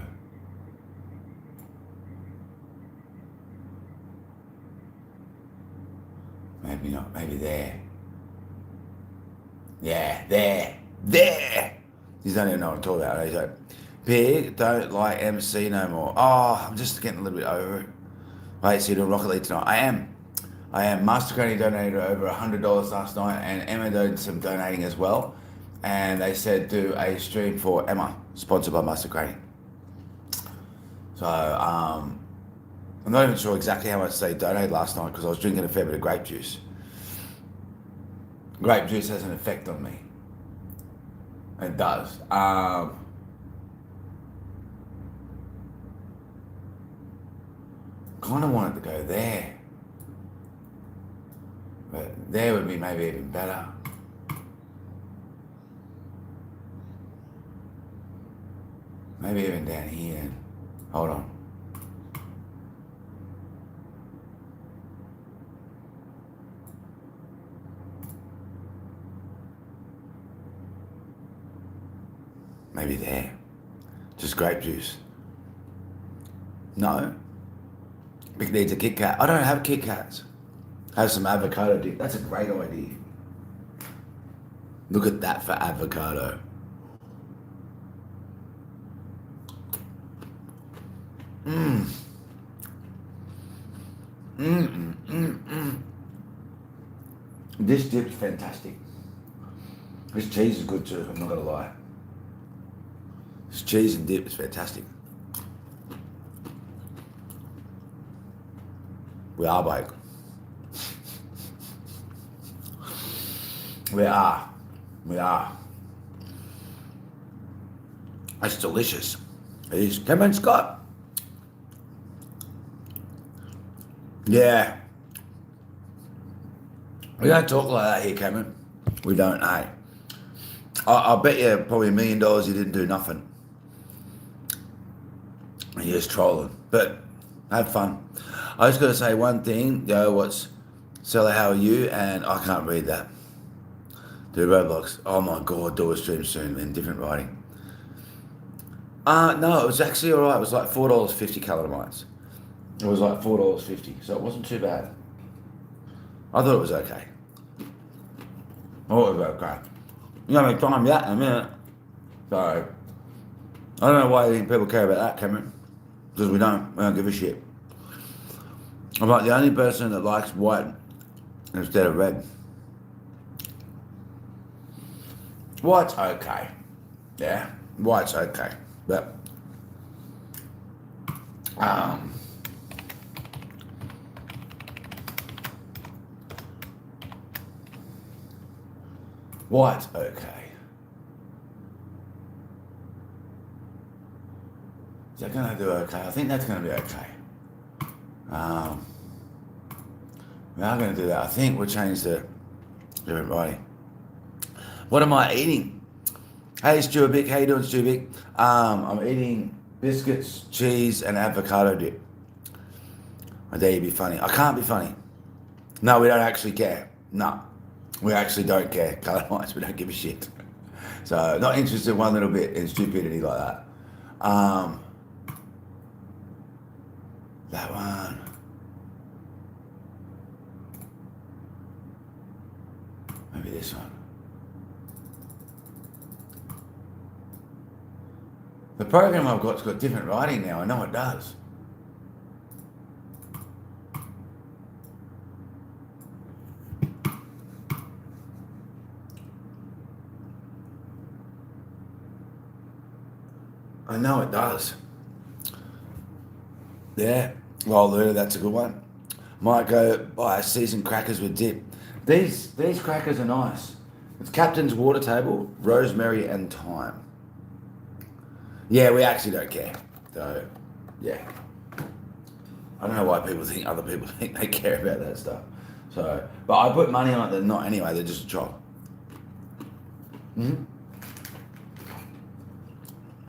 Maybe not. Maybe there. Yeah, there. You don't even know what I'm talking about. He's like, Pig, don't like MC no more. Oh, I'm just getting a little bit over it. Wait, so you're doing Rocket League tonight? I am. Master Granny donated over $100 last night, and Emma did some donating as well. And they said do a stream for Emma, sponsored by Master Granny. So I'm not even sure exactly how much they donated last night because I was drinking a fair bit of grape juice. Grape juice has an effect on me. It does. Kind of wanted to go there. But there would be maybe even better. Maybe even down here. Hold on. Maybe there. Just grape juice. No. Vic needs a Kit Kat. I don't have Kit Kats. Have some avocado dip. That's a great idea. Look at that for avocado. This dip's fantastic. This cheese is good too, I'm not gonna lie. This cheese and dip is fantastic. We are, Blake. We are. It's delicious. It is. Come on, Scott. Yeah. We don't talk like that here, Cameron. We don't, eh? I'll bet you probably $1 million you didn't do nothing. You're just trolling. But have fun. I just got to say one thing. Yo, what's... Sella, how are you? And I can't read that. Do Roblox. Oh my God, do a stream soon in different writing. No, it was actually alright. It was like $4.50 caloramites. It was like $4.50, so it wasn't too bad. I thought it was okay. I thought it was okay. You know how many times that in a minute. So, I don't know why you think people care about that, Cameron. Because we don't give a shit. I'm like the only person that likes white instead of red. White's okay. Yeah, white's okay. But, white's okay. Is that going to do okay? I think that's going to be okay. We are going to do that. I think we'll change the different writing. What am I eating? Hey, Stuart, how you doing, Stuart? I'm eating biscuits, cheese, and avocado dip. I dare you be funny. I can't be funny. No, we don't actually care. No, we actually don't care. Colour-wise, we don't give a shit. So, not interested one little bit in stupidity like that. That one. Maybe this one. The program I've got's got different writing now. I know it does. I know it does. Yeah. Well, that's a good one. Might go buy seasoned crackers with dip. These crackers are nice. It's Captain's Water Table, rosemary and thyme. Yeah, we actually don't care. So, yeah. I don't know why people think other people think they care about that stuff. So, but I put money on it. They're not anyway. They're just a chop.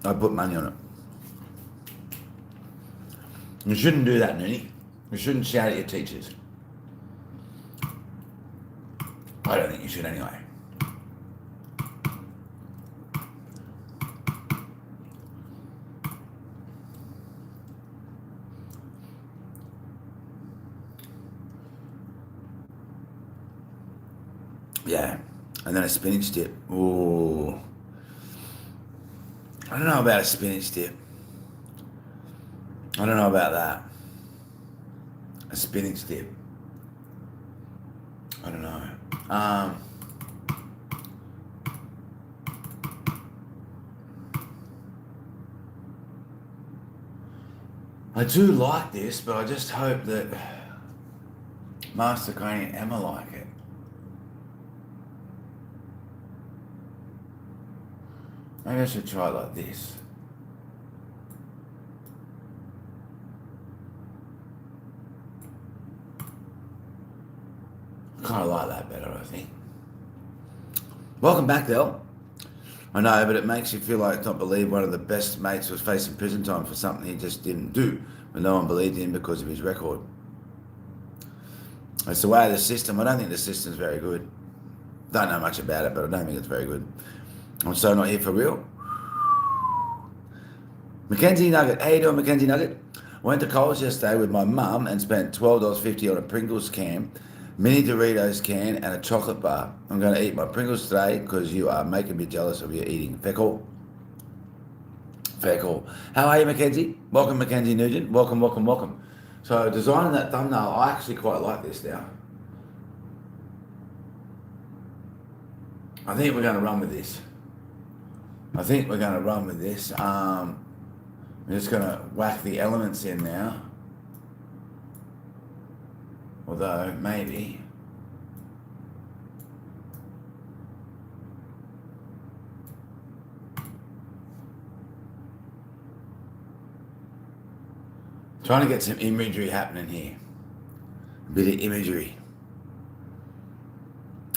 I put money on it. You shouldn't do that, Nini. You shouldn't shout at your teachers. I don't think you should anyway. Yeah. And then a spinach dip. Ooh. I don't know about a spinach dip. I don't know about that. A spinach dip. I don't know. I do like this, but I just hope that Master Crane and Emma like it. Maybe I should try it like this. I kind of like that better, I think. Welcome back, Del. I know, but it makes you feel like not believe one of the best mates was facing prison time for something he just didn't do, but no one believed him because of his record. It's the way of the system. I don't think the system's very good. Don't know much about it, but I don't think it's very good. I'm so not here for real. Mackenzie Nugget. How you doing, Mackenzie Nugget? I went to college yesterday with my mum and spent $12.50 on a Pringles can, mini Doritos can, and a chocolate bar. I'm going to eat my Pringles today because you are making me jealous of your eating. Feckle. Feckle. How are you, Mackenzie? Welcome, Mackenzie Nugent. Welcome, welcome, welcome. So designing that thumbnail, I actually quite like this now. I think we're going to run with this. I'm just going to whack the elements in now. Although, maybe. Trying to get some imagery happening here. A bit of imagery.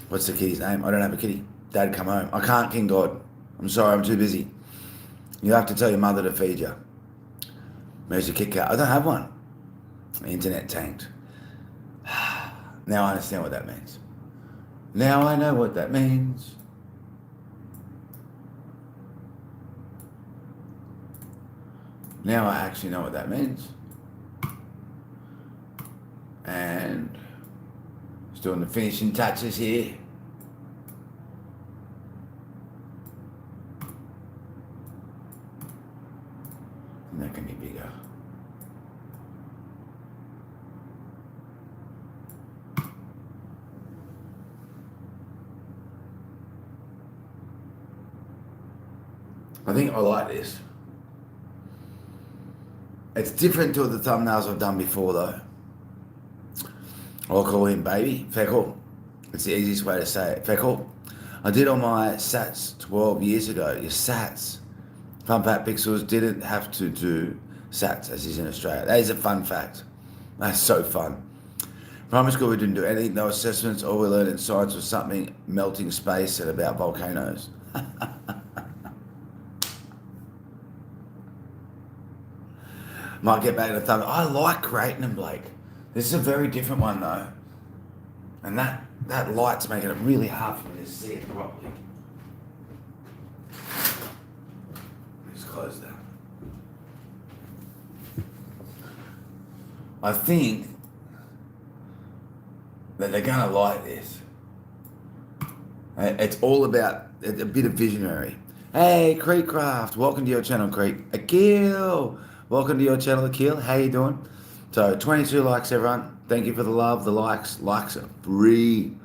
What's the kitty's name? I don't have a kitty. Dad, come home. I can't, King God. I'm sorry, I'm too busy. You have to tell your mother to feed you. Where's your Kit Kat? I don't have one. The internet tanked. Now I understand what that means. Now I know what that means. Now I actually know what that means. And just doing the finishing touches here. And that can be bigger. I think I like this. It's different to the thumbnails I've done before though. I'll call him baby, Feckle. It's the easiest way to say it, Feckle. I did all my sats 12 years ago. Your sats. Fun fact, Pixels didn't have to do sats as he's in Australia. That is a fun fact. That's so fun. Primary school we didn't do anything, no assessments. All we learned in science was something melting space and about volcanoes. Might get back to the thumb. I like Creighton and Blake. This is a very different one though. And that light's making it really hard for me to see it properly. Let's close that. I think that they're gonna like this. It's all about a bit of visionary. Hey, Creekcraft, welcome to your channel, Creek. Akil, welcome to your channel, Akil. How you doing? So 22 likes, everyone. Thank you for the love, the likes. Likes are free.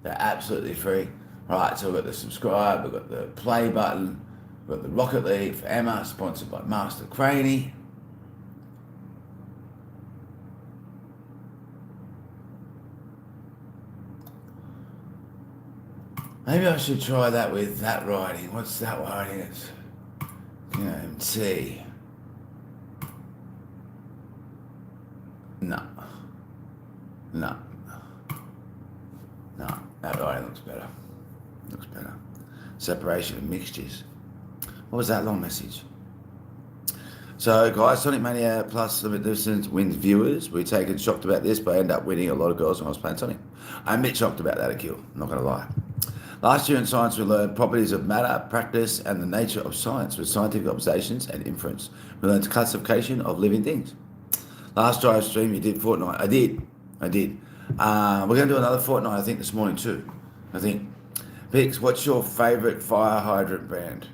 They're absolutely free. All right, so we've got the subscribe, we've got the play button, we've got the Rocket League for Emma, sponsored by Master Craney. Maybe I should try that with that writing. What's that writing? It's, MT. No. That writing looks better. Separation of mixtures. What was that long message? So, guys, Sonic Mania Plus Limit Distance wins viewers. We take it shocked about this, but I end up winning a lot of girls when I was playing Sonic. I'm a bit shocked about that, Akil. I'm not going to lie. Last year in science, we learned properties of matter, practice, and the nature of science with scientific observations and inference. We learned classification of living things. Last drive stream, you did Fortnite. I did. We're going to do another Fortnite, I think, this morning too. I think. Pix, what's your favourite fire hydrant brand?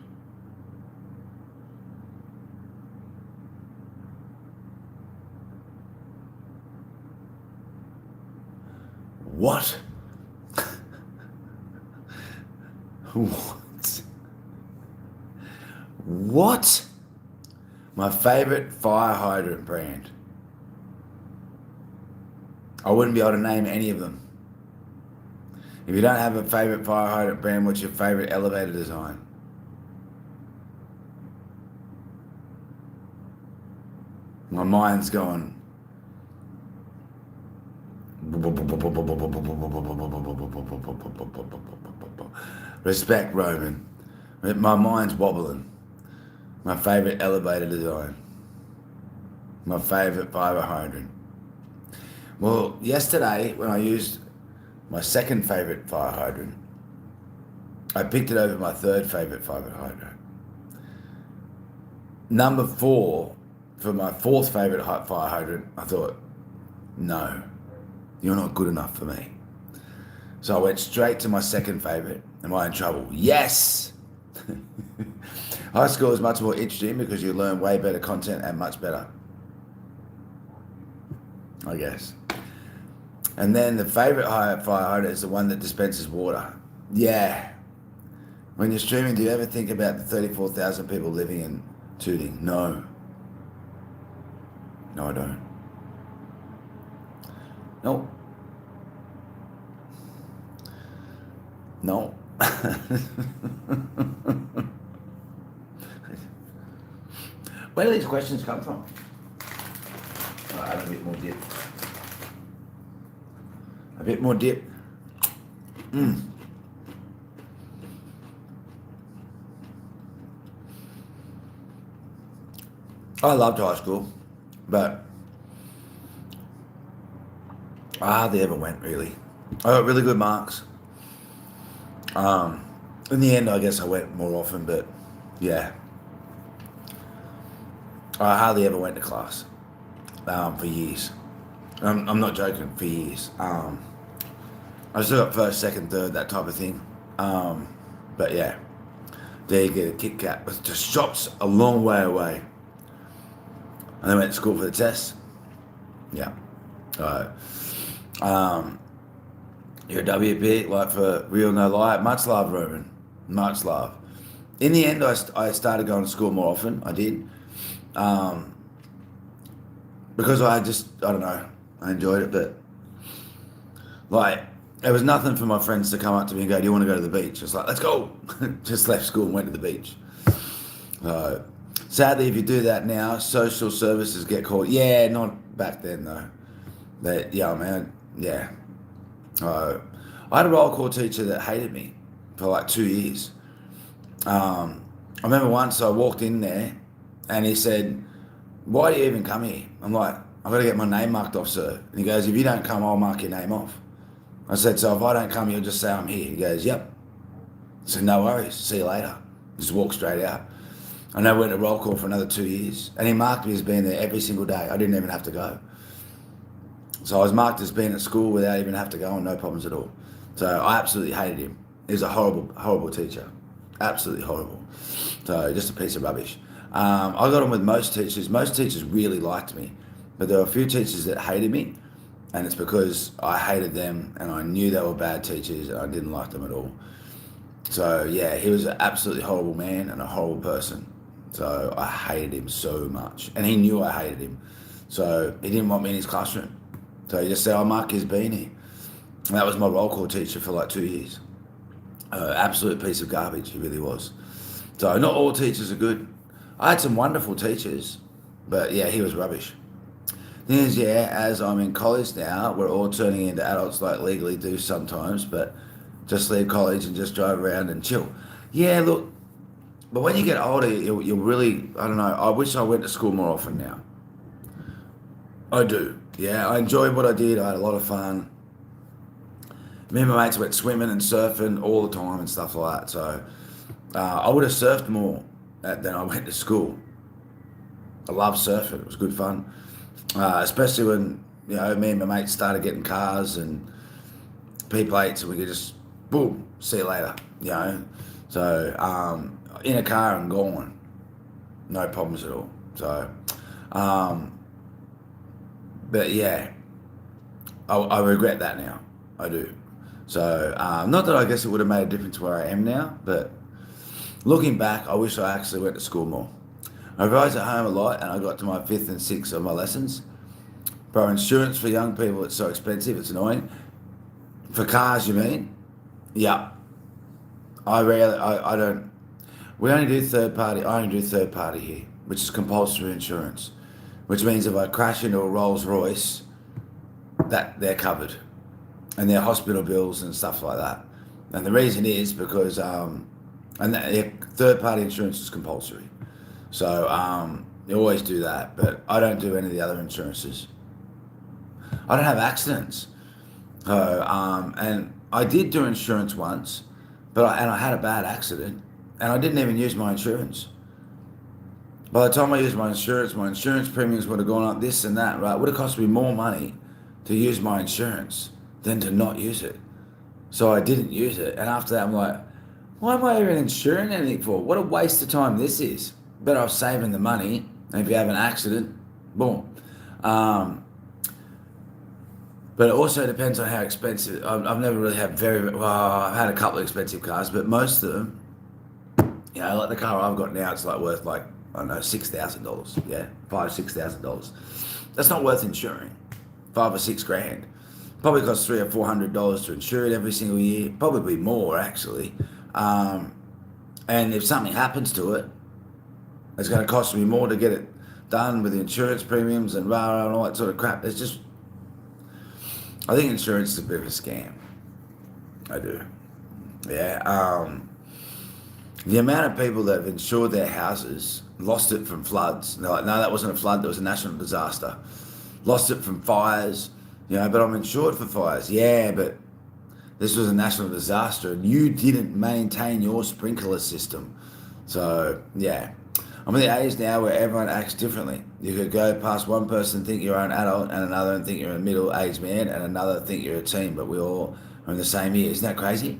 What? What? My favourite fire hydrant brand. I wouldn't be able to name any of them. If you don't have a favourite fire hydrant brand, what's your favourite elevator design? My mind's going. Respect, Roman. My mind's wobbling. My favourite elevator design. My favourite fire hydrant. Well, yesterday when I used my second favourite fire hydrant, I picked it over my third favourite fire hydrant. Number 4 for my fourth favourite fire hydrant, I thought, no, you're not good enough for me. So I went straight to my second favourite. Am I in trouble? Yes! High school is much more interesting because you learn way better content and much better, I guess. And then the favourite fire hydrant is the one that dispenses water. Yeah. When you're streaming, do you ever think about the 34,000 people living in Tooting? No. No, I don't. No. No. Where do these questions come from? I'll add a bit more dip. A bit more dip. I loved high school, but I hardly ever went, really. I got really good marks. In the end, I guess I went more often, but yeah. I hardly ever went to class for years. I'm not joking, for years. I still got first, second, third, that type of thing. But yeah, there you get a Kit Kat. But the shop's a long way away. And then went to school for the test. Yeah. You're a WP, like for real, no lie. Much love, Roman. Much love. In the end, I started going to school more often. I did. Because I don't know, I enjoyed it, but like, there was nothing for my friends to come up to me and go, do you want to go to the beach? It's like, let's go. Just left school and went to the beach. Sadly, if you do that now, social services get called. Yeah, not back then though. Yeah, man, yeah. I had a roll call teacher that hated me for like 2 years. I remember once I walked in there and he said, why do you even come here? I'm like, I've got to get my name marked off, sir. And he goes, if you don't come, I'll mark your name off. I said, so if I don't come, you'll just say I'm here. He goes, yep. I said, no worries, see you later. Just walk straight out. I never went to roll call for another 2 years. And he marked me as being there every single day. I didn't even have to go. So I was marked as being at school without even have to go and no problems at all. So I absolutely hated him. He was a horrible, horrible teacher. Absolutely horrible. So just a piece of rubbish. I got on with most teachers. Most teachers really liked me. But there were a few teachers that hated me. And it's because I hated them and I knew they were bad teachers and I didn't like them at all. So yeah, he was an absolutely horrible man and a horrible person. So I hated him so much. And he knew I hated him. So he didn't want me in his classroom. So he just said, oh, Mark has been here. And that was my roll call teacher for like 2 years. Absolute piece of garbage, he really was. So not all teachers are good. I had some wonderful teachers, but yeah, he was rubbish. Thing is, yeah, as I'm in college now, we're all turning into adults like legally do sometimes, but just leave college and just drive around and chill. Yeah, look, but when you get older, you'll really, I don't know, I wish I went to school more often now. I do. Yeah, I enjoyed what I did. I had a lot of fun. Me and my mates went swimming and surfing all the time and stuff like that. So I would have surfed more than I went to school. I love surfing. It was good fun. Especially when, you know, me and my mates started getting cars and P-plates and we could just, boom, see you later, you know. So in a car and gone. No problems at all. So, but yeah, I regret that now. I do. So, not that I guess it would have made a difference where I am now, but looking back, I wish I actually went to school more. I revise at home a lot, and I got to my 5th and 6th of my lessons. Bro, insurance for young people, it's so expensive, it's annoying. For cars, you mean? Yeah. I don't, we only do third party, I only do third party here, which is compulsory insurance, which means if I crash into a Rolls Royce, that they're covered, and their hospital bills and stuff like that. And the reason is because, third party insurance is compulsory. So you always do that, but I don't do any of the other insurances. I don't have accidents. So, and I did do insurance once, but I had a bad accident, and I didn't even use my insurance. By the time I used my insurance premiums would have gone up this and that, right? It would have cost me more money to use my insurance than to not use it. So I didn't use it, and after that I'm like, why am I even insuring anything for? What a waste of time this is. Better off saving the money, and if you have an accident, boom. But it also depends on how expensive. I've never really had I've had a couple of expensive cars, but most of them, like the car I've got now, it's like worth like, I don't know, $6,000. Yeah, $6,000. That's not worth insuring. 5 or 6 grand. Probably costs $300 or $400 to insure it every single year. Probably more actually. And if something happens to it, it's going to cost me more to get it done with the insurance premiums and rah and all that sort of crap. It's just, I think insurance is a bit of a scam. I do. Yeah. The amount of people that have insured their houses, lost it from floods. And they're like, no, that wasn't a flood. That was a national disaster. Lost it from fires. But I'm insured for fires. Yeah, but this was a national disaster and you didn't maintain your sprinkler system. So, yeah. I'm at the age now where everyone acts differently. You could go past one person and think you're an adult, and another and think you're a middle-aged man, and another think you're a teen, but we all are in the same year. Isn't that crazy?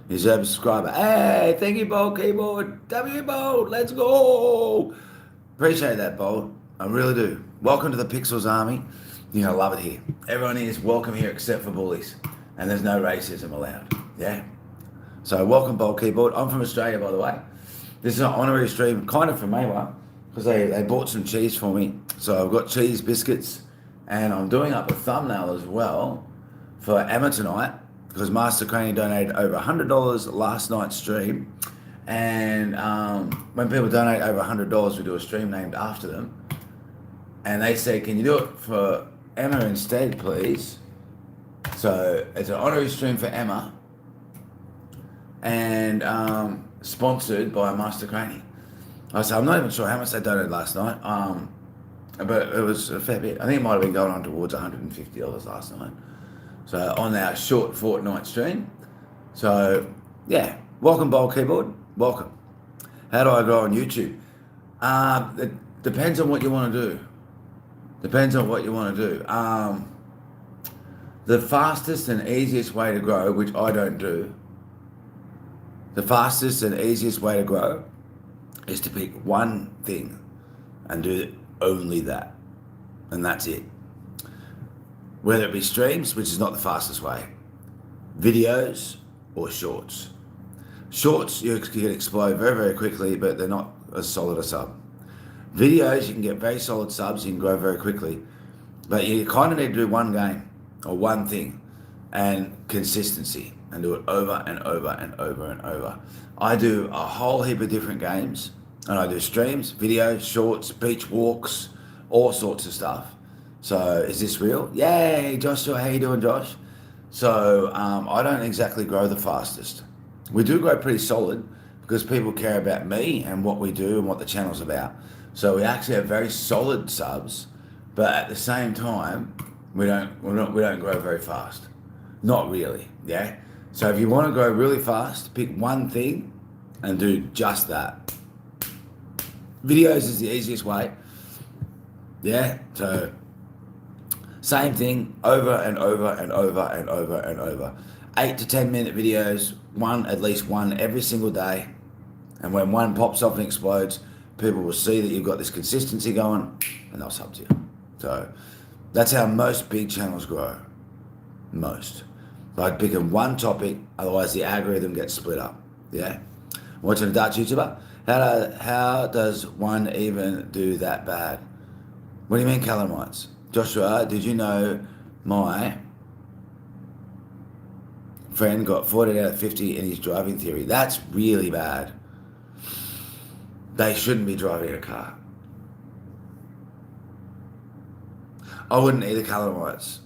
Reserve subscriber. Hey, thank you, Bolt Keyboard. W Bolt, let's go. Appreciate that, Bolt. I really do. Welcome to the Pixels Army. You're going to love it here. Everyone is welcome here except for bullies, and there's no racism allowed. Yeah? So welcome, Bolt Keyboard. I'm from Australia, by the way. This is an honorary stream, kind of from Mema, because they bought some cheese for me. So I've got cheese biscuits, and I'm doing up a thumbnail as well for Emma tonight, because Master Craney donated over $100 last night's stream. And when people donate over $100, we do a stream named after them. And they said, can you do it for Emma instead, please? So it's an honorary stream for Emma, and sponsored by Master Craney. I'm not even sure how much they donated last night, but it was a fair bit. I think it might have been going on towards $150 last night. So on our short fortnight stream. So yeah, welcome, Bowl Keyboard. Welcome. How do I grow on YouTube? It depends on what you want to do. The fastest and easiest way to grow, which I don't do, the fastest and easiest way to grow is to pick one thing and do only that. And that's it. Whether it be streams, which is not the fastest way, videos or shorts. Shorts, you can explode very, very quickly, but they're not as solid a sub. Videos, you can get very solid subs, you can grow very quickly, but you kind of need to do one game or one thing and consistency, and do it over and over and over and over. I do a whole heap of different games, and I do streams, videos, shorts, beach walks, all sorts of stuff. So is this real? Yay, Joshua, how you doing, Josh? So I don't exactly grow the fastest. We do grow pretty solid because people care about me and what we do and what the channel's about. So we actually have very solid subs, but at the same time, we don't grow very fast. Not really, yeah? So if you want to grow really fast, pick one thing and do just that. Videos is the easiest way. Yeah, so same thing over and over and over and over and over. 8 to 10 minute videos, at least one every single day. And when one pops off and explodes, people will see that you've got this consistency going and they'll sub to you. So that's how most big channels grow. Most. Like picking one topic, otherwise the algorithm gets split up. Yeah? Watching a Dutch YouTuber? How does one even do that bad? What do you mean Calamites? Joshua, did you know my friend got 40 out of 50 in his driving theory? That's really bad. They shouldn't be driving a car. I wouldn't either, Calamites.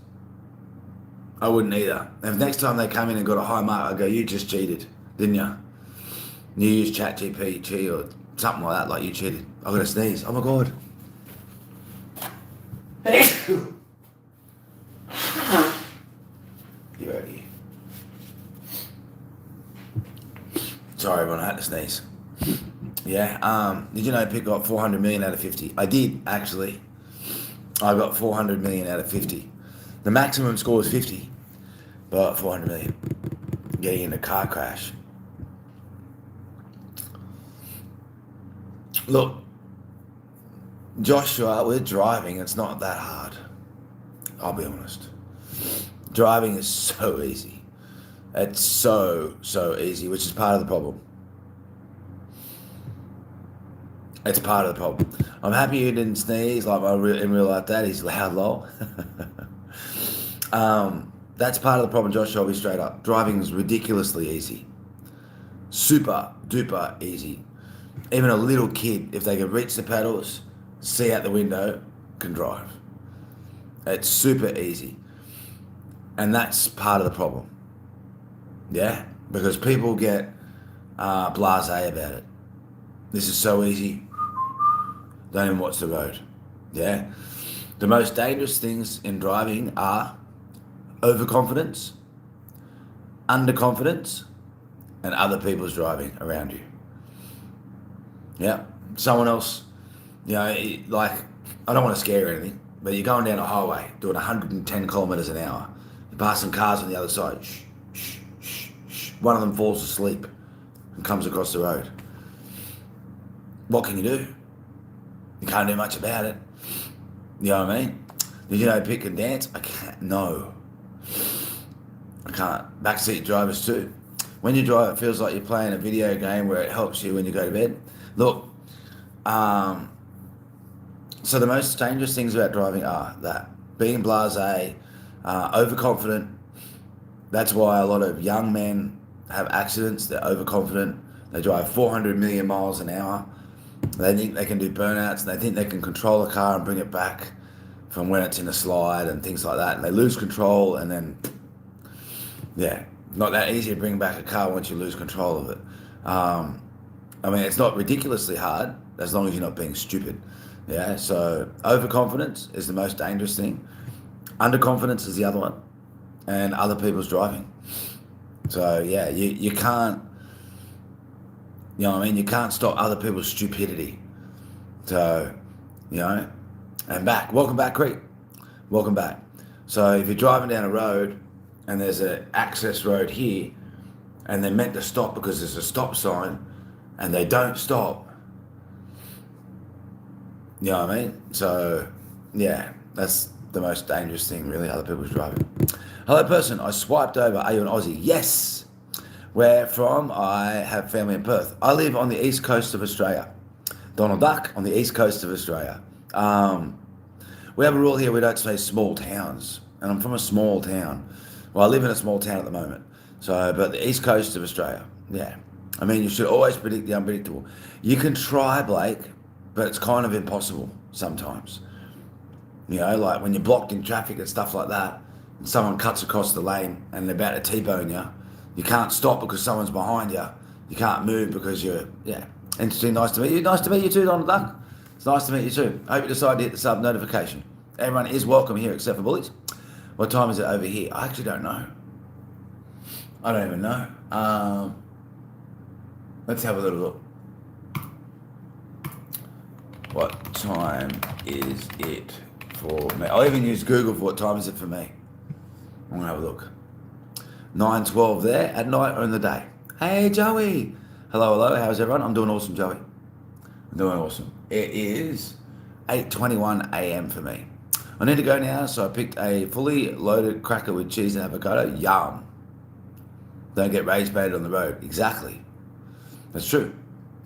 I wouldn't either. And if next time they come in and got a high mark, I go, you just cheated, didn't you? You used ChatGPT or something like that, like you cheated. I got to sneeze. Oh my God. You ready? Sorry, everyone, I had to sneeze. Yeah, did you know Pitt got 400 million out of 50? I did, actually. I got 400 million out of 50. The maximum score was 50, but 400 million. Getting in a car crash. Look, Joshua, we're driving. It's not that hard. I'll be honest. Driving is so easy. It's so easy, which is part of the problem. It's part of the problem. I'm happy you didn't sneeze like in real life. That is loud, lol. That's part of the problem, Joshua. I'll be straight up. Driving is ridiculously easy. Super duper easy. Even a little kid, if they can reach the pedals, see out the window, can drive. It's super easy. And that's part of the problem. Yeah? Because people get blasé about it. This is so easy. Don't even watch the road. Yeah? The most dangerous things in driving are overconfidence, underconfidence, and other people's driving around you. Yeah? Someone else, like, I don't want to scare you or anything, but you're going down a highway doing 110 kilometres an hour. You're passing cars on the other side. Shh, shh, shh, shh. One of them falls asleep and comes across the road. What can you do? You can't do much about it. You know what I mean? Did you know Pitt can dance? I can't. No. I can't. Backseat drivers too. When you drive, it feels like you're playing a video game where it helps you when you go to bed. Look, so the most dangerous things about driving are that being blasé, overconfident. That's why a lot of young men have accidents. They're overconfident. They drive 400 million miles an hour. They think they can do burnouts, and they think they can control a car and bring it back from when it's in a slide and things like that. And they lose control, and then, yeah, not that easy to bring back a car once you lose control of it. I mean, it's not ridiculously hard as long as you're not being stupid. Yeah, so overconfidence is the most dangerous thing. Underconfidence is the other one, and other people's driving. So yeah, you can't. You know what I mean? You can't stop other people's stupidity. So, and back. Welcome back, Creek. Welcome back. So if you're driving down a road and there's an access road here and they're meant to stop because there's a stop sign and they don't stop, you know what I mean? So, yeah, that's the most dangerous thing, really, other people's driving. Hello, person. I swiped over. Are you an Aussie? Yes. Where from? I have family in Perth. I live on the east coast of Australia. Donald Duck on the east coast of Australia. We have a rule here, we don't say small towns. And I'm from a small town. Well, I live in a small town at the moment. So, but the east coast of Australia. Yeah. I mean, you should always predict the unpredictable. You can try, Blake, but it's kind of impossible sometimes. Like when you're blocked in traffic and stuff like that, and someone cuts across the lane and they're about to T-bone you, you can't stop because someone's behind you. You can't move because you're, yeah. Interesting, nice to meet you. Nice to meet you too, Donald Duck. It's nice to meet you too. I hope you decide to hit the sub notification. Everyone is welcome here except for bullies. What time is it over here? I actually don't know. I don't even know. Let's have a little look. What time is it for me? I'll even use Google for what time is it for me. I'm going to have a look. 9:12 there at night or in the day. Hey, Joey. Hello. How's everyone? I'm doing awesome, Joey. I'm doing awesome. It is 8:21 a.m. for me. I need to go now, so I picked a fully loaded cracker with cheese and avocado. Yum. Don't get rage baited on the road. Exactly. That's true.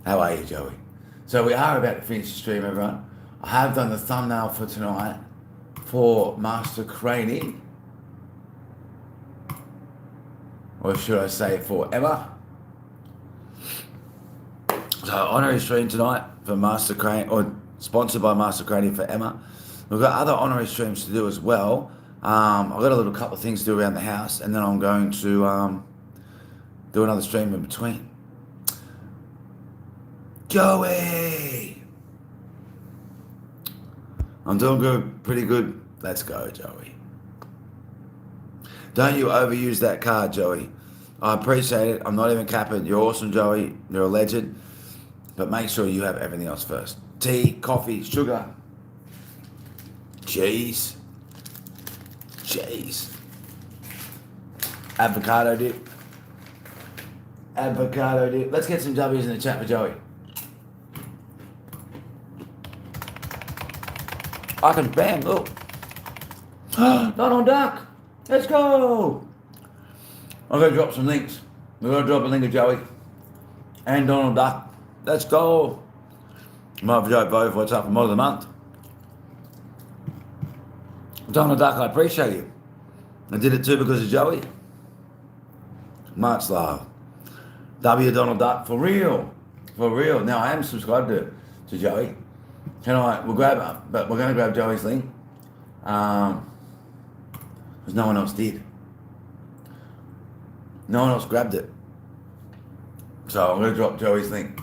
How are you, Joey? So we are about to finish the stream, everyone. I have done the thumbnail for tonight for Master Craney. Or should I say for Emma? So honorary stream tonight for Master Craney, or sponsored by Master Craney for Emma. We've got other honorary streams to do as well. I've got a little couple of things to do around the house, and then I'm going to do another stream in between. Joey! I'm doing good, pretty good. Let's go, Joey. Don't you overuse that card, Joey. I appreciate it. I'm not even capping. You're awesome, Joey. You're a legend. But make sure you have everything else first. Tea, coffee, sugar, cheese, avocado dip. Let's get some W's in the chat for Joey. I can bam, look. Donald Duck. Let's go. I'm going to drop some links. We're going to drop a link of Joey and Donald Duck. Let's go. Might have Joe vote for what's up for Mod of the Month. Donald Duck, I appreciate you. I did it too because of Joey. Much love. W Donald Duck, for real. For real. Now, I am subscribed to Joey. We'll grab, but we're going to grab Joey's link. Because no one else did. No one else grabbed it. So I'm going to drop Joey's link.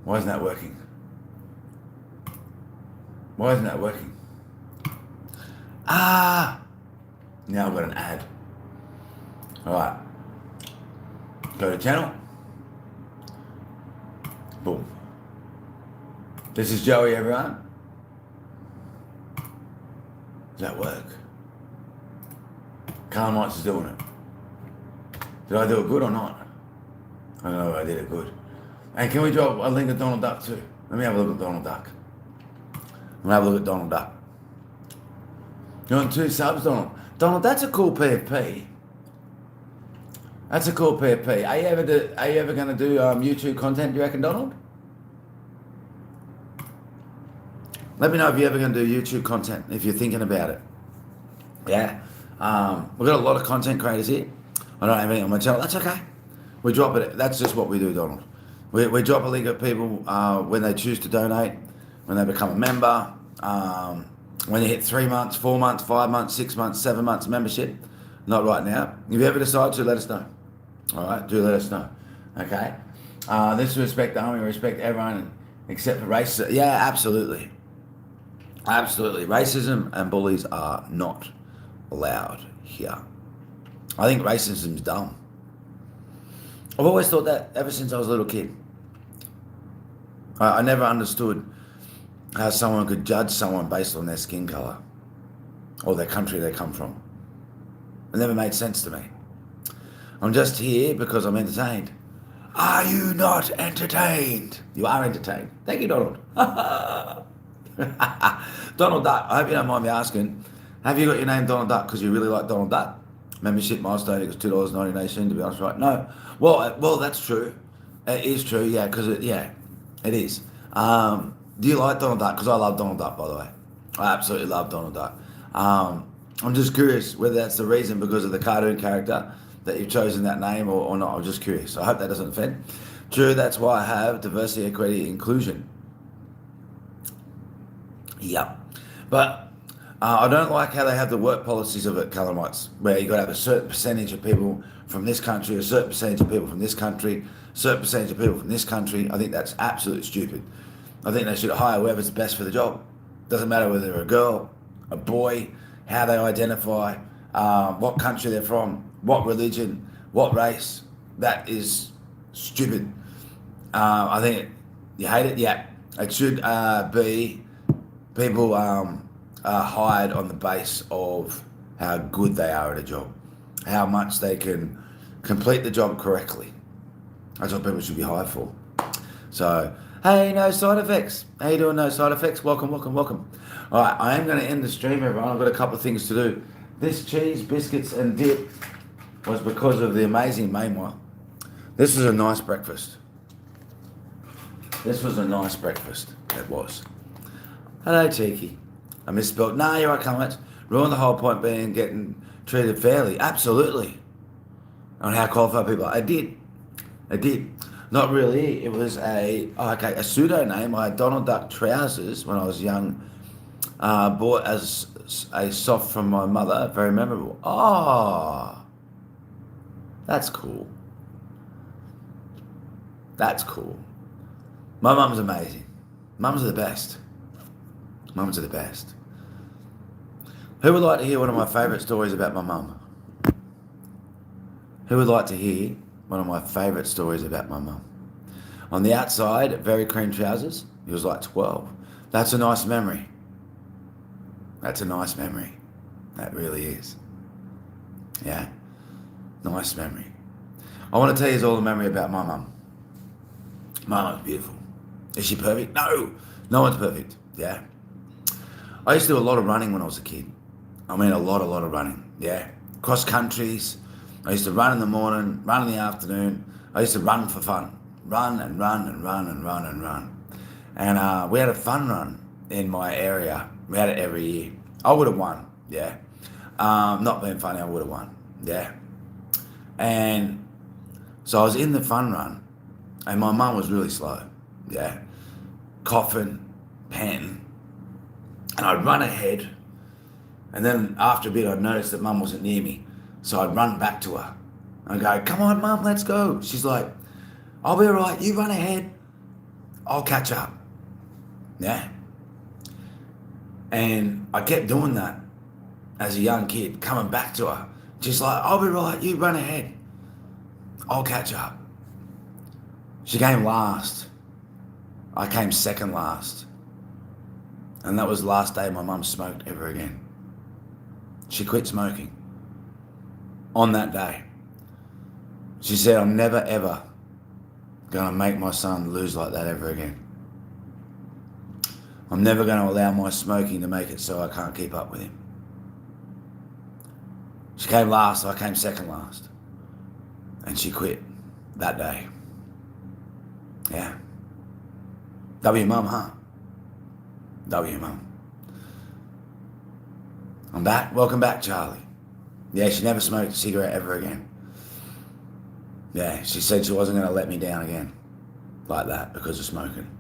Why isn't that working? Why isn't that working? Now I've got an ad. Alright. Go to channel. Boom. This is Joey, everyone. Does that work? Carl Knights is doing it. Did I do it good or not? I don't know if I did it good. And can we drop a link of Donald Duck too? Let me have a look at Donald Duck. Let me have a look at Donald Duck. You want 2 subs, Donald? Donald, that's a cool PFP. That's a cool PFP. Are you ever going to do YouTube content, do you reckon, Donald? Let me know if you're ever going to do YouTube content, if you're thinking about it. Yeah. We've got a lot of content creators here. I don't have anything on my channel. That's okay. We drop it. That's just what we do, Donald. We drop a link at people when they choose to donate, when they become a member, when you hit 3 months, 4 months, 5 months, 6 months, 7 months membership. Not right now. If you ever decide to, let us know. All right, do let us know. Okay. This respect the army, respect everyone except for race. Yeah, absolutely. Absolutely. Racism and bullies are not allowed here. I think racism's dumb. I've always thought that ever since I was a little kid. I never understood how someone could judge someone based on their skin colour or their country they come from. It never made sense to me. I'm just here because I'm entertained. Are you not entertained? You are entertained. Thank you, Donald. Donald Duck, I hope you don't mind me asking, have you got your name Donald Duck because you really like Donald Duck? Membership milestone equals $2.99 soon, to be honest, right? No. Well, that's true. It is true, yeah, because it is. Do you like Donald Duck? Because I love Donald Duck, by the way. I absolutely love Donald Duck. I'm just curious whether that's the reason because of the cartoon character that you've chosen that name or not. I'm just curious. I hope that doesn't offend. True, that's why I have diversity, equity, inclusion. Yep. But I don't like how they have the work policies of it, Calamites, where you've got to have a certain percentage of people from this country, a certain percentage of people from this country, a certain percentage of people from this country. I think that's absolutely stupid. I think they should hire whoever's best for the job. Doesn't matter whether they're a girl, a boy, how they identify, what country they're from, what religion, what race. That is stupid. I think you hate it. Yeah, it should be people hired on the base of how good they are at a job, how much they can complete the job correctly. That's what people should be hired for. So, hey, no side effects. How you doing, no side effects? Welcome. All right, I am going to end the stream, everyone. I've got a couple of things to do. This cheese, biscuits, and dip was because of the amazing Mema. This is a nice breakfast. This was a nice breakfast. It was. Hello, Cheeky. I misspelled. No, you're right, Cummins. Ruined the whole point being getting treated fairly. Absolutely. On how qualified people are. I did. Not really. It was a pseudo name. I had Donald Duck trousers when I was young. Bought as a soft from my mother. Very memorable. Oh, that's cool. That's cool. My mum's amazing. Mums are the best. Mums are the best. Who would like to hear one of my favourite stories about my mum? Who would like to hear one of my favourite stories about my mum? On the outside, very cream trousers. He was like 12. That's a nice memory. That's a nice memory. That really is. Yeah. Nice memory. I want to tell you all the memory about my mum. My mum's beautiful. Is she perfect? No. No one's perfect. Yeah. I used to do a lot of running when I was a kid. I mean, a lot of running. Yeah. Cross countries. I used to run in the morning, run in the afternoon. I used to run for fun. Run and run and run and run and run. And we had a fun run in my area. We had it every year. I would have won. Yeah. Not being funny, I would have won. Yeah. And so I was in the fun run and my mum was really slow. Yeah. Coughing, panting. And I'd run ahead. And then after a bit, I'd notice that mum wasn't near me. So I'd run back to her. I'd go, come on, mum, let's go. She's like, I'll be all right. You run ahead. I'll catch up. Yeah. And I kept doing that as a young kid, coming back to her. Just like, I'll be right. You run ahead. I'll catch up. She came last. I came second last. And that was the last day my mum smoked ever again. She quit smoking on that day. She said, I'm never, ever going to make my son lose like that ever again. I'm never going to allow my smoking to make it so I can't keep up with him. She came last, I came second last. And she quit that day. Yeah. W mum, huh? W mum. I'm back. Welcome back, Charlie. Yeah, she never smoked a cigarette ever again. Yeah, she said she wasn't going to let me down again like that because of smoking.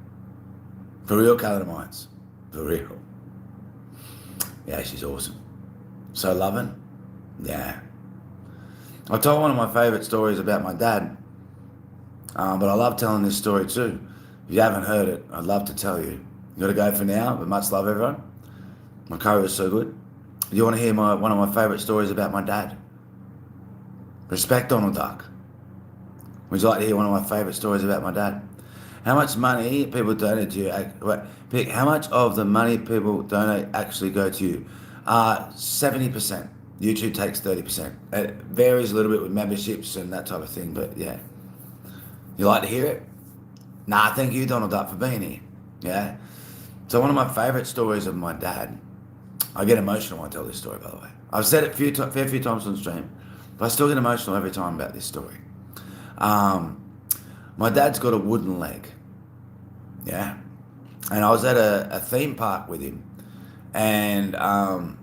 For real, Calamites. For real. Yeah, she's awesome. So loving. Yeah. I told one of my favourite stories about my dad, but I love telling this story too. If you haven't heard it, I'd love to tell you. You got to go for now, but much love, everyone. My curry was so good. Do you want to hear one of my favourite stories about my dad? Respect Donald Duck. Would you like to hear one of my favourite stories about my dad? How much money people donate to you? How much of the money people donate actually go to you? 70%. YouTube takes 30%. It varies a little bit with memberships and that type of thing, but yeah. You like to hear it? Nah, thank you, Donald Duck, for being here. Yeah. So one of my favourite stories of my dad, I get emotional when I tell this story, by the way. I've said it a fair few times on stream, but I still get emotional every time about this story. My dad's got a wooden leg. Yeah. And I was at a theme park with him, and I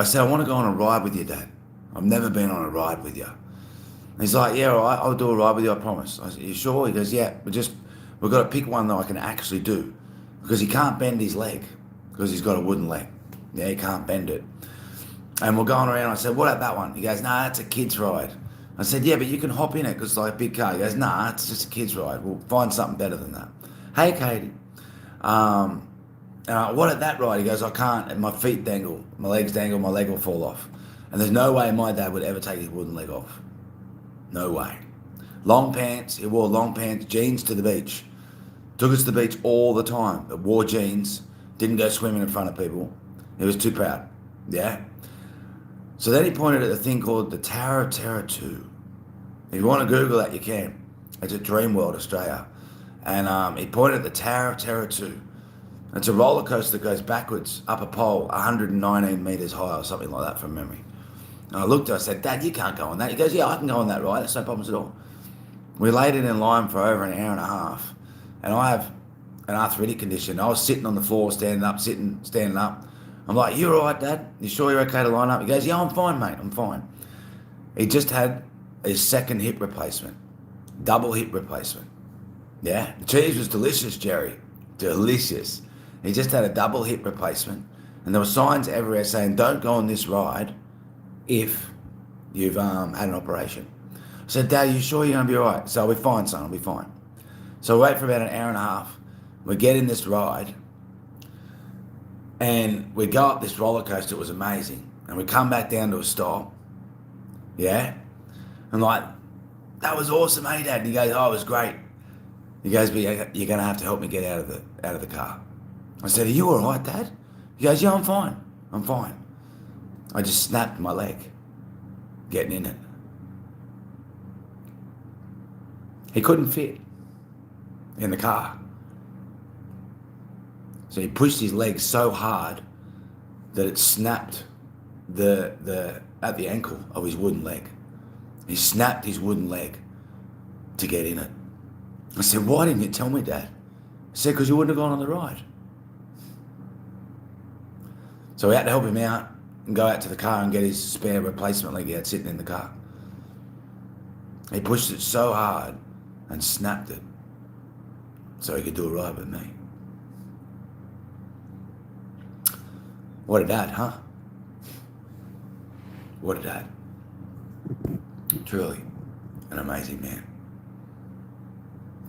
said, I want to go on a ride with you, Dad. I've never been on a ride with you. And he's like, yeah, all right, I'll do a ride with you, I promise. I said, you sure? He goes, yeah, we've got to pick one that I can actually do. Because he can't bend his leg, because he's got a wooden leg. Yeah, he can't bend it. And we're going around, I said, what about that one? He goes, nah, that's a kid's ride. I said, yeah, but you can hop in it, because it's like a big car. He goes, nah, it's just a kid's ride. We'll find something better than that. Hey, Katie. What at that ride? He goes, I can't. My feet dangle. My legs dangle. My leg will fall off. And there's no way my dad would ever take his wooden leg off. No way. Long pants. He wore long pants, jeans to the beach. Took us to the beach all the time. But wore jeans. Didn't go swimming in front of people. He was too proud. Yeah. So then he pointed at the thing called the Tower of Terror 2. If you want to Google that, you can. It's at Dreamworld, Australia. And he pointed at the Tower of Terror 2. It's a roller coaster that goes backwards up a pole 119 metres high or something like that from memory. And I looked at it, I said, Dad, you can't go on that. He goes, yeah, I can go on that ride. That's no problems at all. We laid it in line for over an hour and a half. and I have an arthritic condition. I was sitting on the floor, standing up, standing up. I'm like, "You all right, Dad? You sure you're okay to line up?" He goes, "Yeah, I'm fine, mate. I'm fine." He just had his second hip replacement, double hip replacement. Yeah, the cheese was delicious, Jerry. Delicious. He just had a double hip replacement, and there were signs everywhere saying, "Don't go on this ride if you've had an operation." I said, "Dad, are you sure you're going to be all right?" "So I'll be fine, son. I'll be fine." So we wait for about an hour and a half. We get in this ride, and we go up this roller coaster. It was amazing. And we come back down to a stop. Yeah. And like, "That was awesome, hey, Dad?" And he goes, "Oh, it was great." He goes, "But you're going to have to help me get out of the car." I said, "Are you all right, Dad?" He goes, "Yeah, I'm fine. I'm fine." I just snapped my leg getting in it. He couldn't fit in the car. So he pushed his leg so hard that it snapped at the ankle of his wooden leg. He snapped his wooden leg to get in it. I said, "Why didn't you tell me, Dad?" He said, "Because you wouldn't have gone on the ride." So we had to help him out and go out to the car and get his spare replacement leg he had sitting in the car. He pushed it so hard and snapped it so he could do a ride with me. What a dad, huh? What a dad. Truly an amazing man.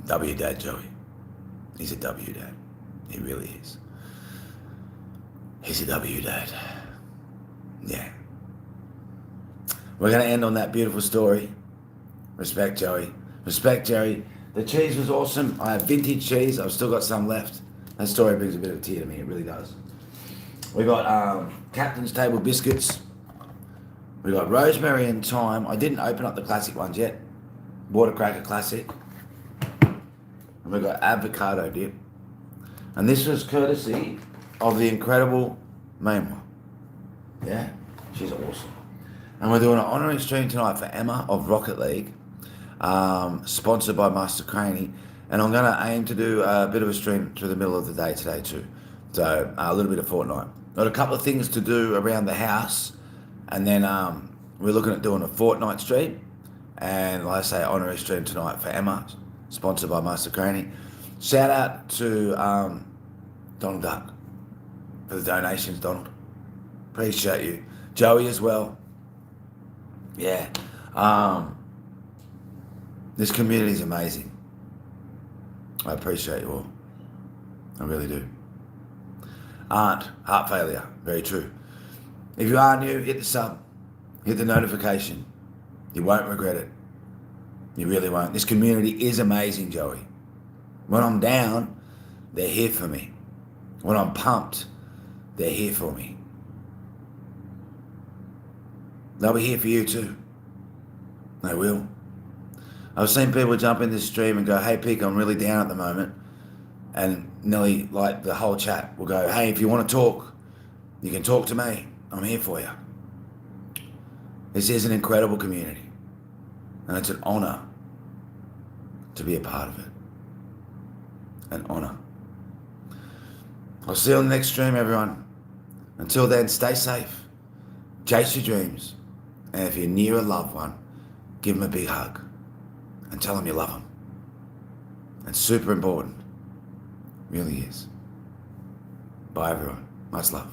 W Dad Joey. He's a W Dad. He really is. He's a W Dad. Yeah. We're going to end on that beautiful story. Respect, Joey. Respect, Jerry. The cheese was awesome. I have vintage cheese. I've still got some left. That story brings a bit of a tear to me. It really does. We got Captain's Table biscuits. We got rosemary and thyme. I didn't open up the classic ones yet. Bought a cracker classic. And we got avocado dip. And this was courtesy of the incredible Mema. Yeah, she's awesome. And we're doing an honouring stream tonight for Emma of Rocket League, sponsored by Master Craney. And I'm going to aim to do a bit of a stream through the middle of the day today too. So a little bit of Fortnite. Got a couple of things to do around the house. And then we're looking at doing a Fortnite stream. And like I say, honorary stream tonight for Emma, sponsored by Master Craney. Shout out to Donald Duck for the donations, Donald. Appreciate you. Joey as well. Yeah. This community is amazing. I appreciate you all. I really do. Heart failure. Very true. If you are new, hit the sub. Hit the notification. You won't regret it. You really won't. This community is amazing, Joey. When I'm down, they're here for me. When I'm pumped, they're here for me. They'll be here for you too. They will. I've seen people jump in this stream and go, "Hey, Pig, I'm really down at the moment." And nearly like the whole chat will go, "Hey, if you want to talk, you can talk to me. I'm here for you." This is an incredible community. And it's an honour to be a part of it. An honour. I'll see you on the next stream, everyone. Until then, stay safe. Chase your dreams. And if you're near a loved one, give them a big hug. And tell them you love them. It's super important. Really is. Bye, everyone. Much love.